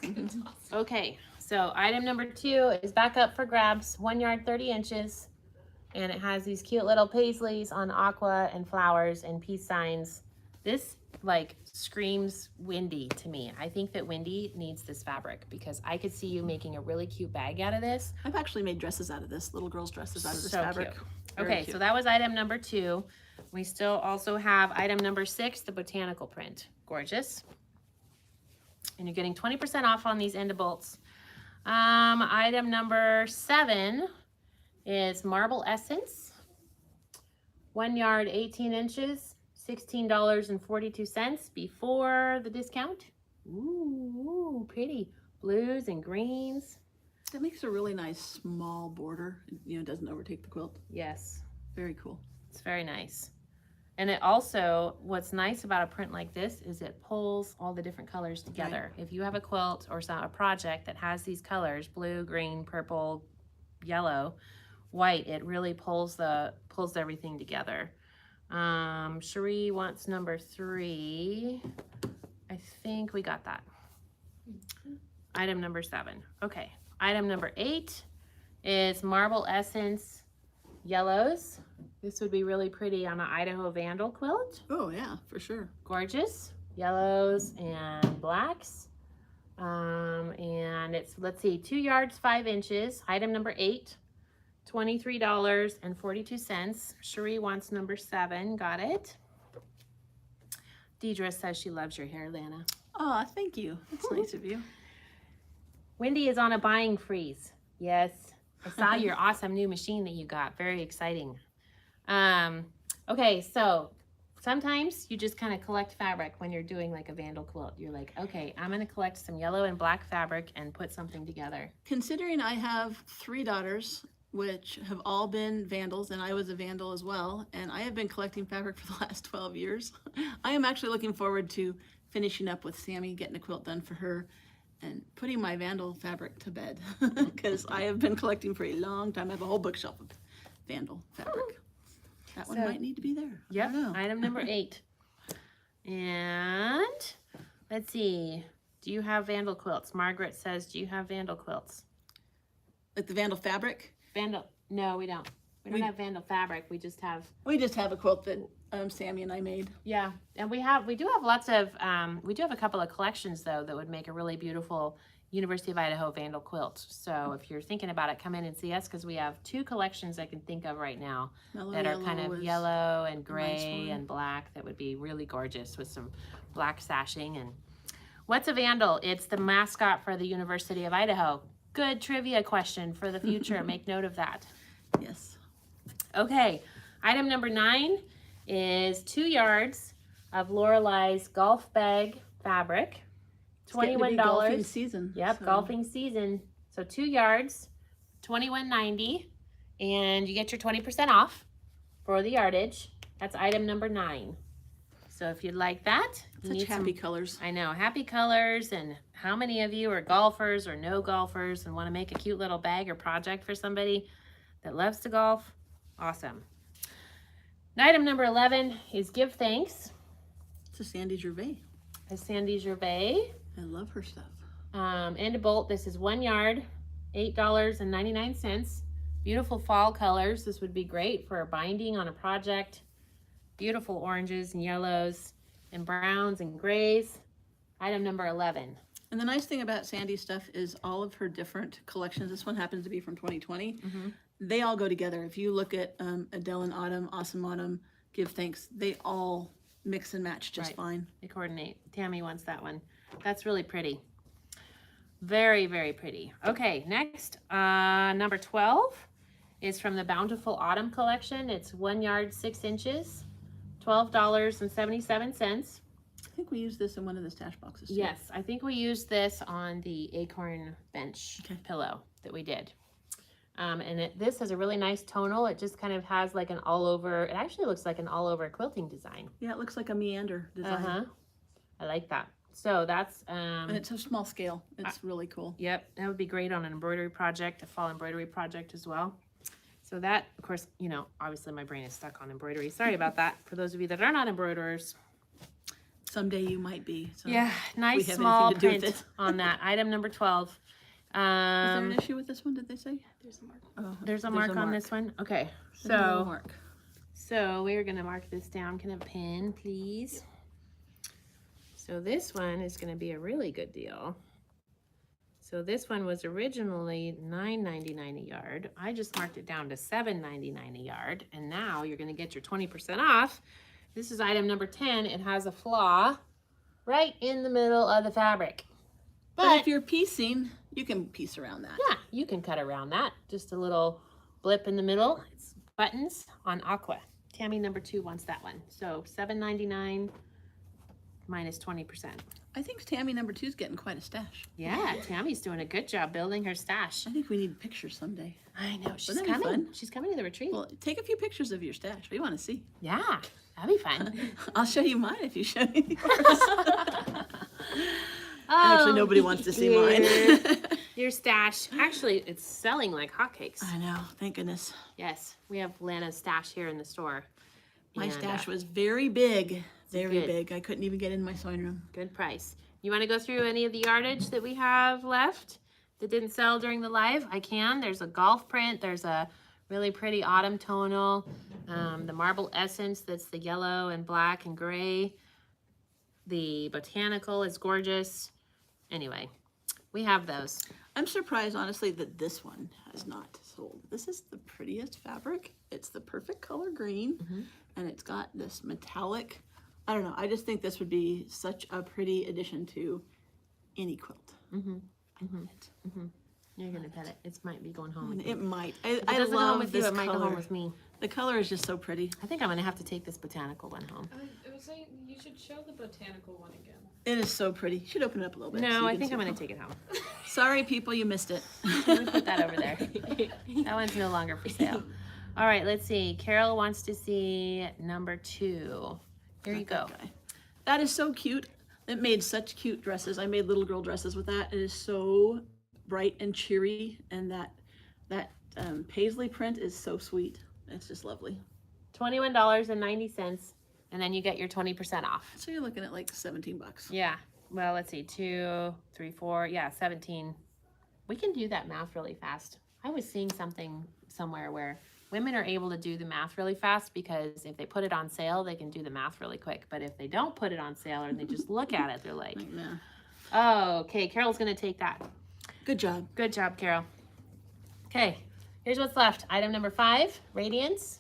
Toss. Okay. So item number 2 is back up for grabs. 1 yard, 30 inches. And it has these cute little paisleys on aqua and flowers and peace signs. This like screams Wendy to me. I think that Wendy needs this fabric because I could see you making a really cute bag out of this. I've actually made dresses out of this, little girls' dresses out of this So fabric. cute. Very Okay, cute. so that was item number 2. We still also have item number 6, the botanical print. Gorgeous. And you're getting 20% off on these end bolts. Item number 7 is marble essence. 1 yard, 18 inches, $16.42 before the discount. Ooh, pretty. Blues and greens. That makes a really nice small border. You know, it doesn't overtake the quilt. Yes. Very cool. It's very nice. And it also, what's nice about a print like this is it pulls all the different colors together. If you have a quilt or a project that has these colors, blue, green, purple, yellow, white, it really pulls everything together. Cherie wants number 3. I think we got that. Item number 7. Okay. Item number 8 is marble essence yellows. This would be really pretty on an Idaho Vandal quilt. Oh yeah, for sure. Gorgeous. Yellows and blacks. And it's, let's see, 2 yards, 5 inches. Item number 8, $23.42. Cherie wants number 7. Got it. Deidre says she loves your hair, Lana. Oh, thank you. That's nice of you. Wendy is on a buying freeze. Yes. I saw your awesome new machine that you got. Very exciting. Okay, so sometimes you just kind of collect fabric when you're doing like a Vandal quilt. You're like, okay, I'm going to collect some yellow and black fabric and put something together. Considering I have 3 daughters, which have all been Vandals, and I was a Vandal as well, and I have been collecting fabric for the last 12 years, I am actually looking forward to finishing up with Sammy, getting a quilt done for her, and putting my Vandal fabric to bed, because I have been collecting for a long time. I have a whole bookshelf of Vandal fabric. That one might need to be there. Yep, I don't know. item number 8. And let's see, do you have Vandal quilts? Margaret says, do you have Vandal quilts? Like the Vandal fabric? Vandal, no, we don't. We don't have Vandal fabric. We just have, We just have a quilt that Sammy and I made. yeah. And we do have lots of, we do have a couple of collections though that would make a really beautiful University of Idaho Vandal quilt. So if you're thinking about it, come in and see us because we have 2 collections I can think of right now that are kind of yellow and gray and black that would be really gorgeous with some black sashing. And what's a Vandal? It's the mascot for the University of Idaho. Good trivia question for the future. Make note of that. Yes. Okay, item number 9 is 2 yards of Lorelei's golf bag fabric. $21. Golfing season. Yep, so. golfing season. So 2 yards, $21.90, and you get your 20% off for the yardage. That's item number 9. So if you'd like that, you Such need happy colors. I know, happy colors. And how many of you are golfers or no golfers and want to make a cute little bag or project for somebody that loves to golf? Awesome. Item number 11 is give thanks. It's a Sandy Gervais. A Sandy Gervais. I love her stuff. End bolt. This is 1 yard, $8.99. Beautiful fall colors. This would be great for a binding on a project. Beautiful oranges and yellows and browns and grays. Item number 11. And the nice thing about Sandy's stuff is all of her different collections. This one happens to be from 2020. They all go together. If you look at Adele in Autumn, Awesome Autumn, Give Thanks, they all mix and match just fine. They coordinate. Tammy wants that one. That's really pretty. Very, very pretty. Okay, next, number 12 is from the Bountiful Autumn collection. It's 1 yard, 6 inches, $12.77 think we used this in one of the stash boxes too. Yes, I think we used this on the acorn bench pillow that we did. And this has a really nice tonal. It just kind of has like an all over, it actually looks like an all over quilting design. Yeah, it looks like a meander design. I like that. So that's, and it's a small scale. It's really cool. Yep, that would be great on an embroidery project, a fall embroidery project as well. So that, of course, you know, obviously my brain is stuck on embroidery. Sorry about that. For those of you that are not embroiderers. Someday you might be. So yeah, nice small print on that. Item number 12. Is there an issue with this one, did they say? There's a mark. Oh, there's a mark on this one? Okay, so we're going to mark this down. Can I have a pen, please? So this one is going to be a really good deal. So this one was originally $9.99 a yard. I just marked it down to $7.99 a yard. And now you're going to get your 20% off. This is item number 10. It has a flaw right in the middle of the fabric. But if you're piecing, you can piece around that. Yeah, you can cut around that. Just a little blip in the middle. It's buttons on aqua. Tammy number 2 wants that one. So $7.99 minus 20%. I think Tammy number 2 is getting quite a stash. Yeah, Tammy's doing a good job building her stash. I think we need pictures someday. I know, she's Wouldn't that be coming. fun? She's coming to the retreat. Well, take a few pictures of your stash. We want to see. Yeah, that'd be fun. I'll show you mine if you show me yours. Actually, nobody wants to see mine. Your stash. Actually, it's selling like hotcakes. I know. Thank goodness. Yes, we have Lana's stash here in the store. My stash was very big. Very good. big. I couldn't even get in my sewing room. Good price. You want to go through any of the yardage that we have left that didn't sell during the live? I can. There's a golf print. There's a really pretty autumn tonal. The marble essence, that's the yellow and black and gray. The botanical is gorgeous. Anyway, we have those. I'm surprised, honestly, that this one has not sold. This is the prettiest fabric. It's the perfect color green, and it's got this metallic, I don't know, I just think this would be such a pretty addition to any quilt. I love it. You're going to pet it. It might be going home with It you. might. If it I doesn't go home love with you, this it might go color. home with me. The color is just so pretty. I think I'm going to have to take this botanical one home. I was saying you should show the botanical one again. It is so pretty. You should open it up a little bit. so No, you I can think see I'm going it. to take it home. Sorry, people, you missed it. Let me put that over there. That one's no longer for sale. All right, let's see. Carol wants to see number 2. Here you go. Okay. That is so cute. It made such cute dresses. I made little girl dresses with that. It is so bright and cheery, and that paisley print is so sweet. It's just lovely. $21.90, and then you get your 20% off. So you're looking at like $17. Yeah. Well, let's see. 2, 3, 4. Yeah, 17. We can do that math really fast. I was seeing something somewhere where women are able to do the math really fast because if they put it on sale, they can do the math really quick. But if they don't put it on sale or they just look at it, they're like, Yeah. oh, okay, Carol's going to take that. Good job. Good job, Carol. Okay, here's what's left. Item number 5, Radiance.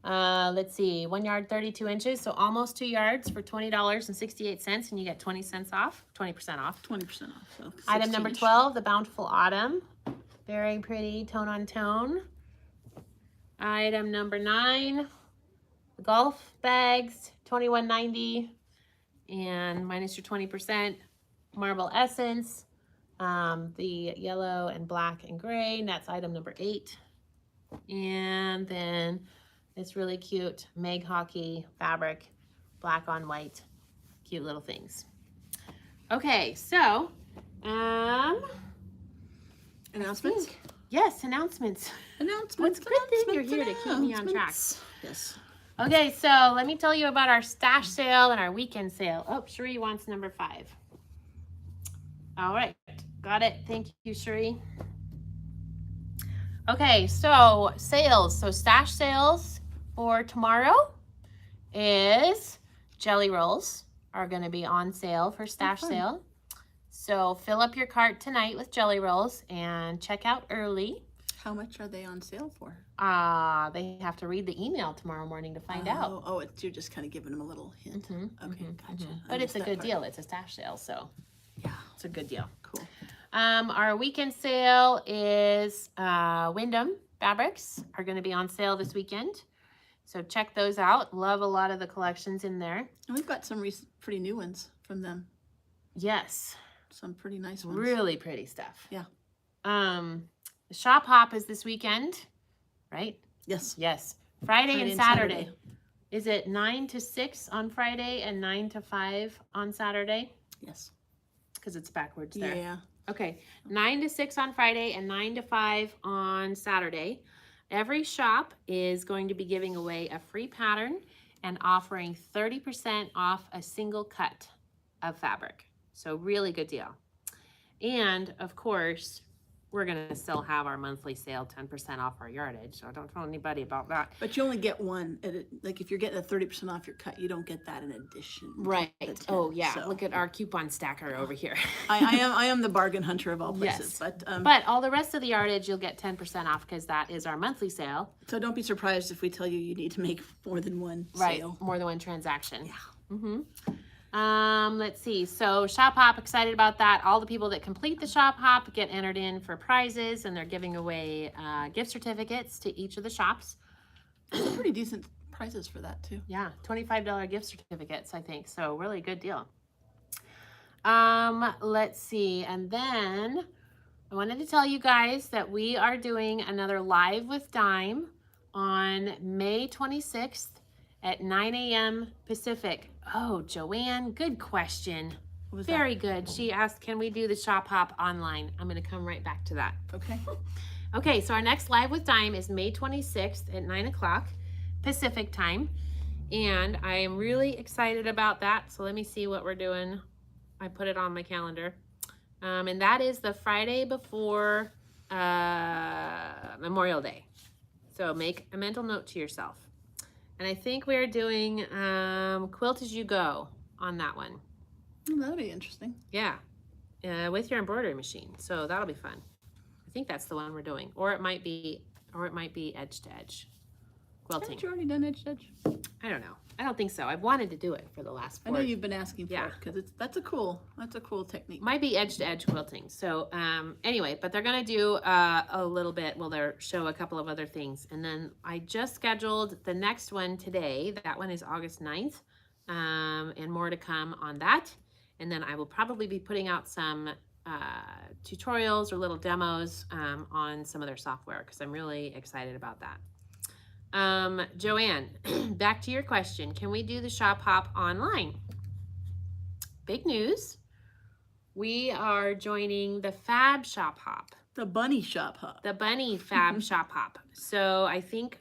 Let's see, 1 yard, 32 inches, so almost 2 yards for $20.68, and you get 20 cents off, 20% off. 20% off. So Item number 16-ish. 12, the Bountiful Autumn. Very pretty, tone on tone. Item number 9, the golf bags, $21.90, and minus your 20%. Marble Essence, the yellow and black and gray, and that's item number 8. And then this really cute Meg Hockey fabric, black on white, cute little things. Okay, so, Announcements? Yes, announcements. Announcements. It's a good thing you're here to keep me on track. Yes. Okay, so let me tell you about our stash sale and our weekend sale. Oh, Cherie wants number 5. All right, got it. Thank you, Cherie. Okay, so sales. So stash sales for tomorrow is jelly rolls are going to be on sale for stash sale. So fill up your cart tonight with jelly rolls and check out early. How much are they on sale for? They have to read the email tomorrow morning to find out. Oh, you're just kind of giving them a little hint. Okay, gotcha. I But it's missed a that good part. deal. It's a stash sale, so Yeah, it's a good deal. cool. Our weekend sale is Wyndham fabrics are going to be on sale this weekend. So check those out. Love a lot of the collections in there. And we've got some pretty new ones from them. Yes. Some pretty nice ones. Really pretty stuff. Yeah. The shop hop is this weekend, right? Yes. Yes. Friday and Saturday. Is it 9 to 6 on Friday and 9 to 5 on Saturday? Yes. Because it's backwards there. Yeah. Okay. 9 to 6 on Friday and 9 to 5 on Saturday. Every shop is going to be giving away a free pattern and offering 30% off a single cut of fabric. So really good deal. And of course, we're going to still have our monthly sale, 10% off our yardage. So don't tell anybody about that. But you only get one. Like if you're getting a 30% off your cut, you don't get that in addition. Right. to 10, Oh yeah. so. Look at our coupon stacker over here. I am the bargain hunter of all places. Yes. But But all the rest of the yardage, you'll get 10% off because that is our monthly sale. so don't be surprised if we tell you you need to make more than one Right. sale. More than one transaction. Yeah. Mm-hmm. Let's see. So Shop Hop, excited about that. All the people that complete the Shop Hop get entered in for prizes, and they're giving away gift certificates to each of the shops. Pretty decent prices for that too. Yeah, $25 gift certificates, I think. So really good deal. Let's see. And then I wanted to tell you guys that we are doing another Live with Dime on May 26th at 9 a.m. Pacific. Oh, Joanne, good question. What was Very good. She asked, can we do the Shop Hop online? I'm going to come right back to that. that? Okay. Okay, so our next Live with Dime is May 26th at 9 o'clock Pacific time. And I am really excited about that. So let me see what we're doing. I put it on my calendar. And that is the Friday before Memorial Day. So make a mental note to yourself. And I think we're doing Quilt As You Go on that one. That'll be interesting. Yeah, with your embroidery machine. So that'll be fun. I think that's the one we're doing. Or it might be edge to edge quilting. Haven't you already done edge to edge? I don't know. I don't think so. I've wanted to do it for the last 4 I know you've been asking for Yeah. it because that's a cool technique. Might be edge to edge quilting. So anyway, but they're gonna do a little bit. Well, they'll show a couple of other things, and then I just scheduled the next one today. That one is August 9th, and more to come on that. And then I will probably be putting out some tutorials or little demos on some of their software because I'm really excited about that. Joanne, back to your question. Can we do the Shop Hop online? Big news. We are joining the Fab Shop Hop. The bunny shop hop. The Bunny Fab Shop Hop. So I think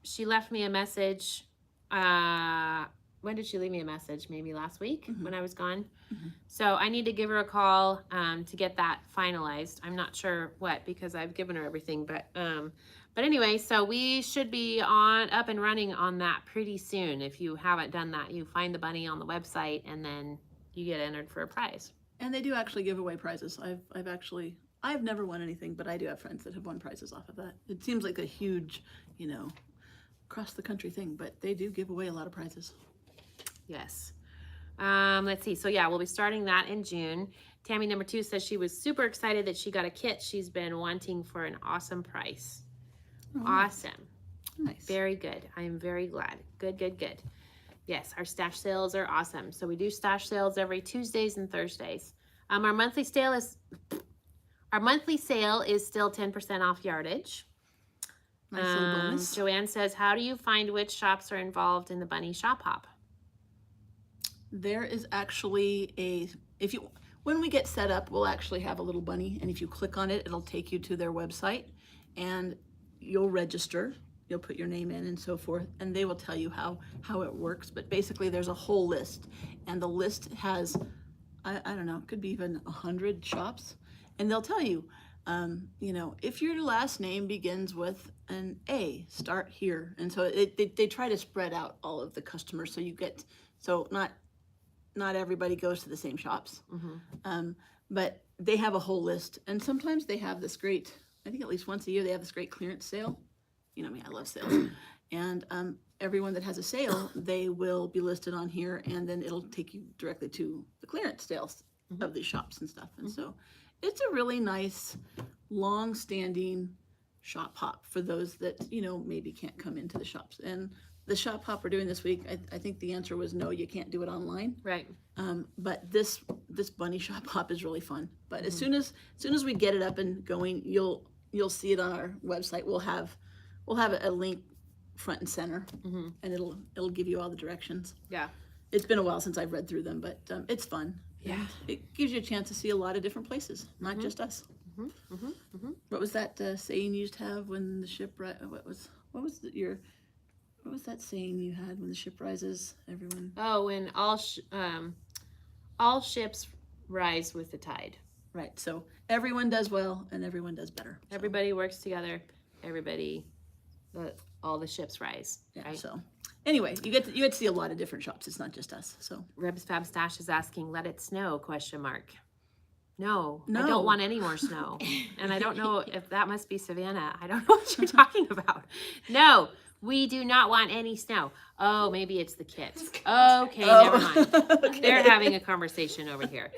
she left me a message. When did she leave me a message? Maybe last week when I was gone. So I need to give her a call to get that finalized. I'm not sure what because I've given her everything, but anyway, so we should be up and running on that pretty soon. If you haven't done that, you find the bunny on the website and then you get entered for a prize. And they do actually give away prizes. I've never won anything, but I do have friends that have won prizes off of that. It seems like a huge, across the country thing, but they do give away a lot of prizes. Yes. Let's see. So yeah, we'll be starting that in June. Tammy number 2 says she was super excited that she got a kit she's been wanting for an awesome price. Oh, Awesome. Nice. Very good. I am very glad. Good, good, good. Yes, our stash sales are awesome. So we do stash sales every Tuesdays and Thursdays. Our monthly sale is still 10% off yardage. Nice little bonus. Joanne says, how do you find which shops are involved in the Bunny Shop Hop? There is actually when we get set up, we'll actually have a little bunny, and if you click on it, it'll take you to their website, and you'll register. You'll put your name in and so forth, and they will tell you how it works. But basically, there's a whole list, and the list has, I don't know, it could be even 100 shops, and they'll tell you, if your last name begins with an A, start here. And so they try to spread out all of the customers, so not everybody goes to the same shops. But they have a whole list, and sometimes they have this great, I think at least once a year, they have this great clearance sale. You know me, I love sales. And everyone that has a sale, they will be listed on here, and then it'll take you directly to the clearance sales of these shops and stuff. And so it's a really nice, long-standing shop hop for those that, maybe can't come into the shops. And the shop hop we're doing this week, I think the answer was no, you can't do it online. Right. But this bunny shop hop is really fun. But as soon as we get it up and going, you'll see it on our website. We'll have a link front and center, and it'll give you all the directions. Yeah. It's been a while since I've read through them, but it's fun. Yeah. And it gives you a chance to see a lot of different places, not just us. What was that saying you used to have when the ship what was that saying you had when the ship rises? Everyone. Oh, when all ships rise with the tide. Right. So everyone does well, and everyone does better. So. Everybody works together. All the ships rise. Yeah. Right? So anyway, you get to see a lot of different shops. It's not just us. So RebsFabStash is asking, "Let it snow?" ? No, No. I don't want any more snow. And I don't know if that must be Savannah. I don't know what you're talking about. No, we do not want any snow. Oh, maybe it's the kids. Okay, never mind. Okay. They're having a conversation over here.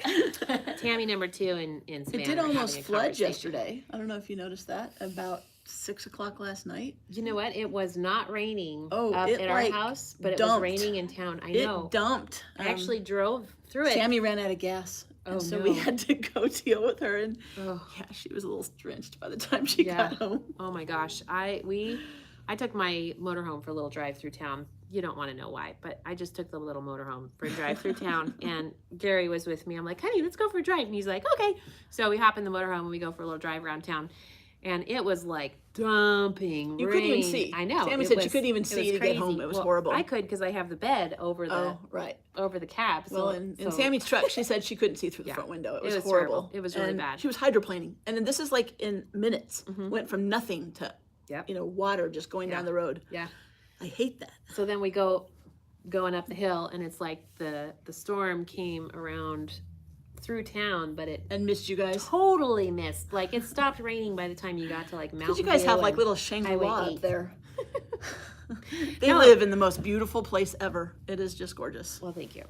Tammy number 2 in Savannah. It did are having almost a flood conversation. yesterday. I don't know if you noticed that. About 6 o'clock last night. You know what? It was not raining Oh, up it, at our like, house, but it was dumped. raining in town. I know. It dumped. I actually drove through it. Sammy ran out of gas. Oh, And so no. we had to go deal with her, and Oh. yeah, she was a little drenched by the time she Yeah. got home. Oh my gosh. I took my motorhome for a little drive through town. You don't want to know why, but I just took the little motorhome for a drive through town, and Gary was with me. I'm like, honey, let's go for a drive. And he's like, okay. So we hop in the motorhome and we go for a little drive around town. And it was like dumping You rain. couldn't even see. I know. Sammy it said was- she couldn't even it see was to get home. crazy. It was Well, horrible. I could because I have the bed over the Oh, right. cab. So, Well, in so- Sammy's truck, she said she couldn't see through the Yeah. front window. It It was, was horrible. terrible. It was really And bad. She was hydroplaning. And then this is like in minutes. Mhm. Went from nothing to, Yep. water just going Yeah. down the road. Yeah. I hate that. So then we going up the hill, and it's like the storm came around through town, but it And missed you guys. totally missed. Like it stopped raining by the time you got to like Mountain Because you guys View have like and little Shangri-La Highway up 8. there. They No. live in the most beautiful place ever. It is just gorgeous. Well, thank you.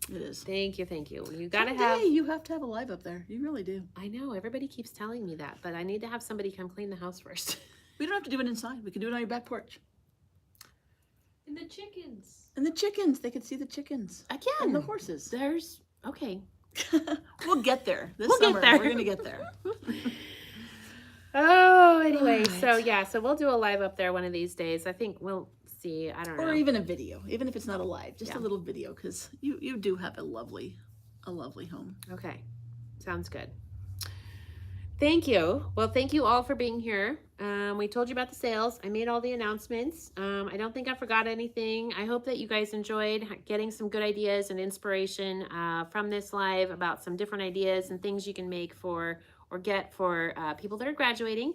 It is. Thank you. You gotta Someday have. you have to have a live up there. You really do. I know everybody keeps telling me that, but I need to have somebody come clean the house first. We don't have to do it inside. We can do it on your back porch. And the chickens. And the chickens, they could see the chickens. Again, And the horses. there's okay. We'll get there this We'll get summer. there. We're gonna get there. Oh, anyway, so Alright. yeah, so we'll do a live up there one of these days. I think we'll see. I don't know. Or even a video, even if it's not a live, just Yeah. a little video, because you do have a lovely home. Okay, sounds good. Thank you. Well, thank you all for being here. We told you about the sales. I made all the announcements. I don't think I forgot anything. I hope that you guys enjoyed getting some good ideas and inspiration from this live about some different ideas and things you can make for or get for people that are graduating.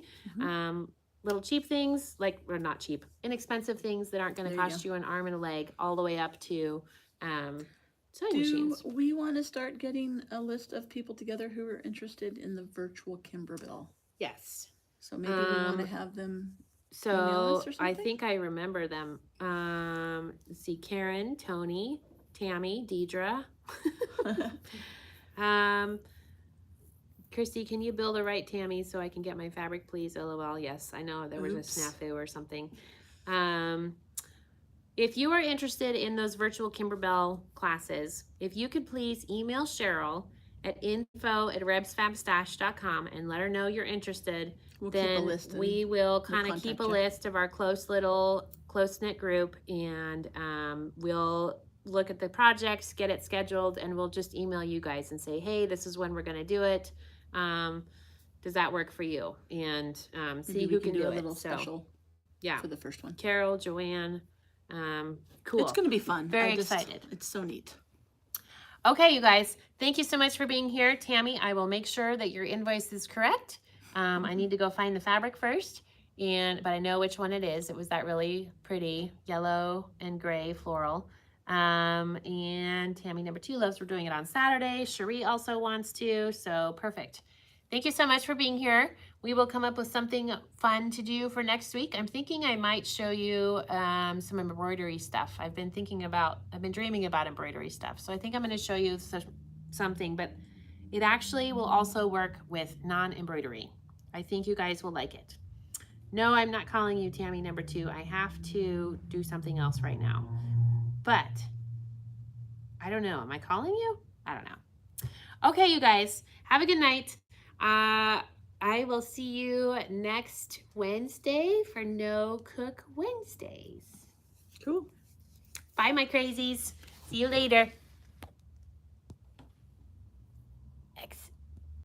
Little cheap things, or not cheap, inexpensive things that aren't going to There you cost you an arm and a leg, all the way up to sewing Do machines. we want to start getting a list of people together who are interested in the virtual Kimberbell? Yes. So maybe we want to have them. Email So us or I something? think I remember them. Let's see, Karen, Tony, Tammy, Deidre. Christy, can you bill the right Tammy so I can get my fabric, please? LOL. Yes, I know there was Oops. a snafu or something. If you are interested in those virtual Kimberbell classes, if you could please email Cheryl at info@RebsFabStash.com and let her know you're interested. We'll keep a Then list. and we will we'll kind of keep a contact you. list of our close-knit group, and we'll look at the projects, get it scheduled, and we'll just email you guys and say, hey, this is when we're going to do it. Does that work for you? And see Maybe who we can do a it. little So, special yeah, for the first one. Carol, Joanne, cool. It's going to be fun. Very excited. It's so neat. Okay, you guys, thank you so much for being here. Tammy, I will make sure that your invoice is correct. I need to go find the fabric first, but I know which one it is. It was that really pretty yellow and gray floral. And Tammy number 2 loves we're doing it on Saturday. Cherie also wants to, so perfect. Thank you so much for being here. We will come up with something fun to do for next week. I'm thinking I might show you some embroidery stuff. I've been dreaming about embroidery stuff. So I think I'm going to show you something, but it actually will also work with non-embroidery. I think you guys will like it. No, I'm not calling you Tammy number 2. I have to do something else right now. But I don't know. Am I calling you? I don't know. Okay, you guys, have a good night. I will see you next Wednesday for No Cook Wednesdays. Cool. Bye, my crazies. See you later.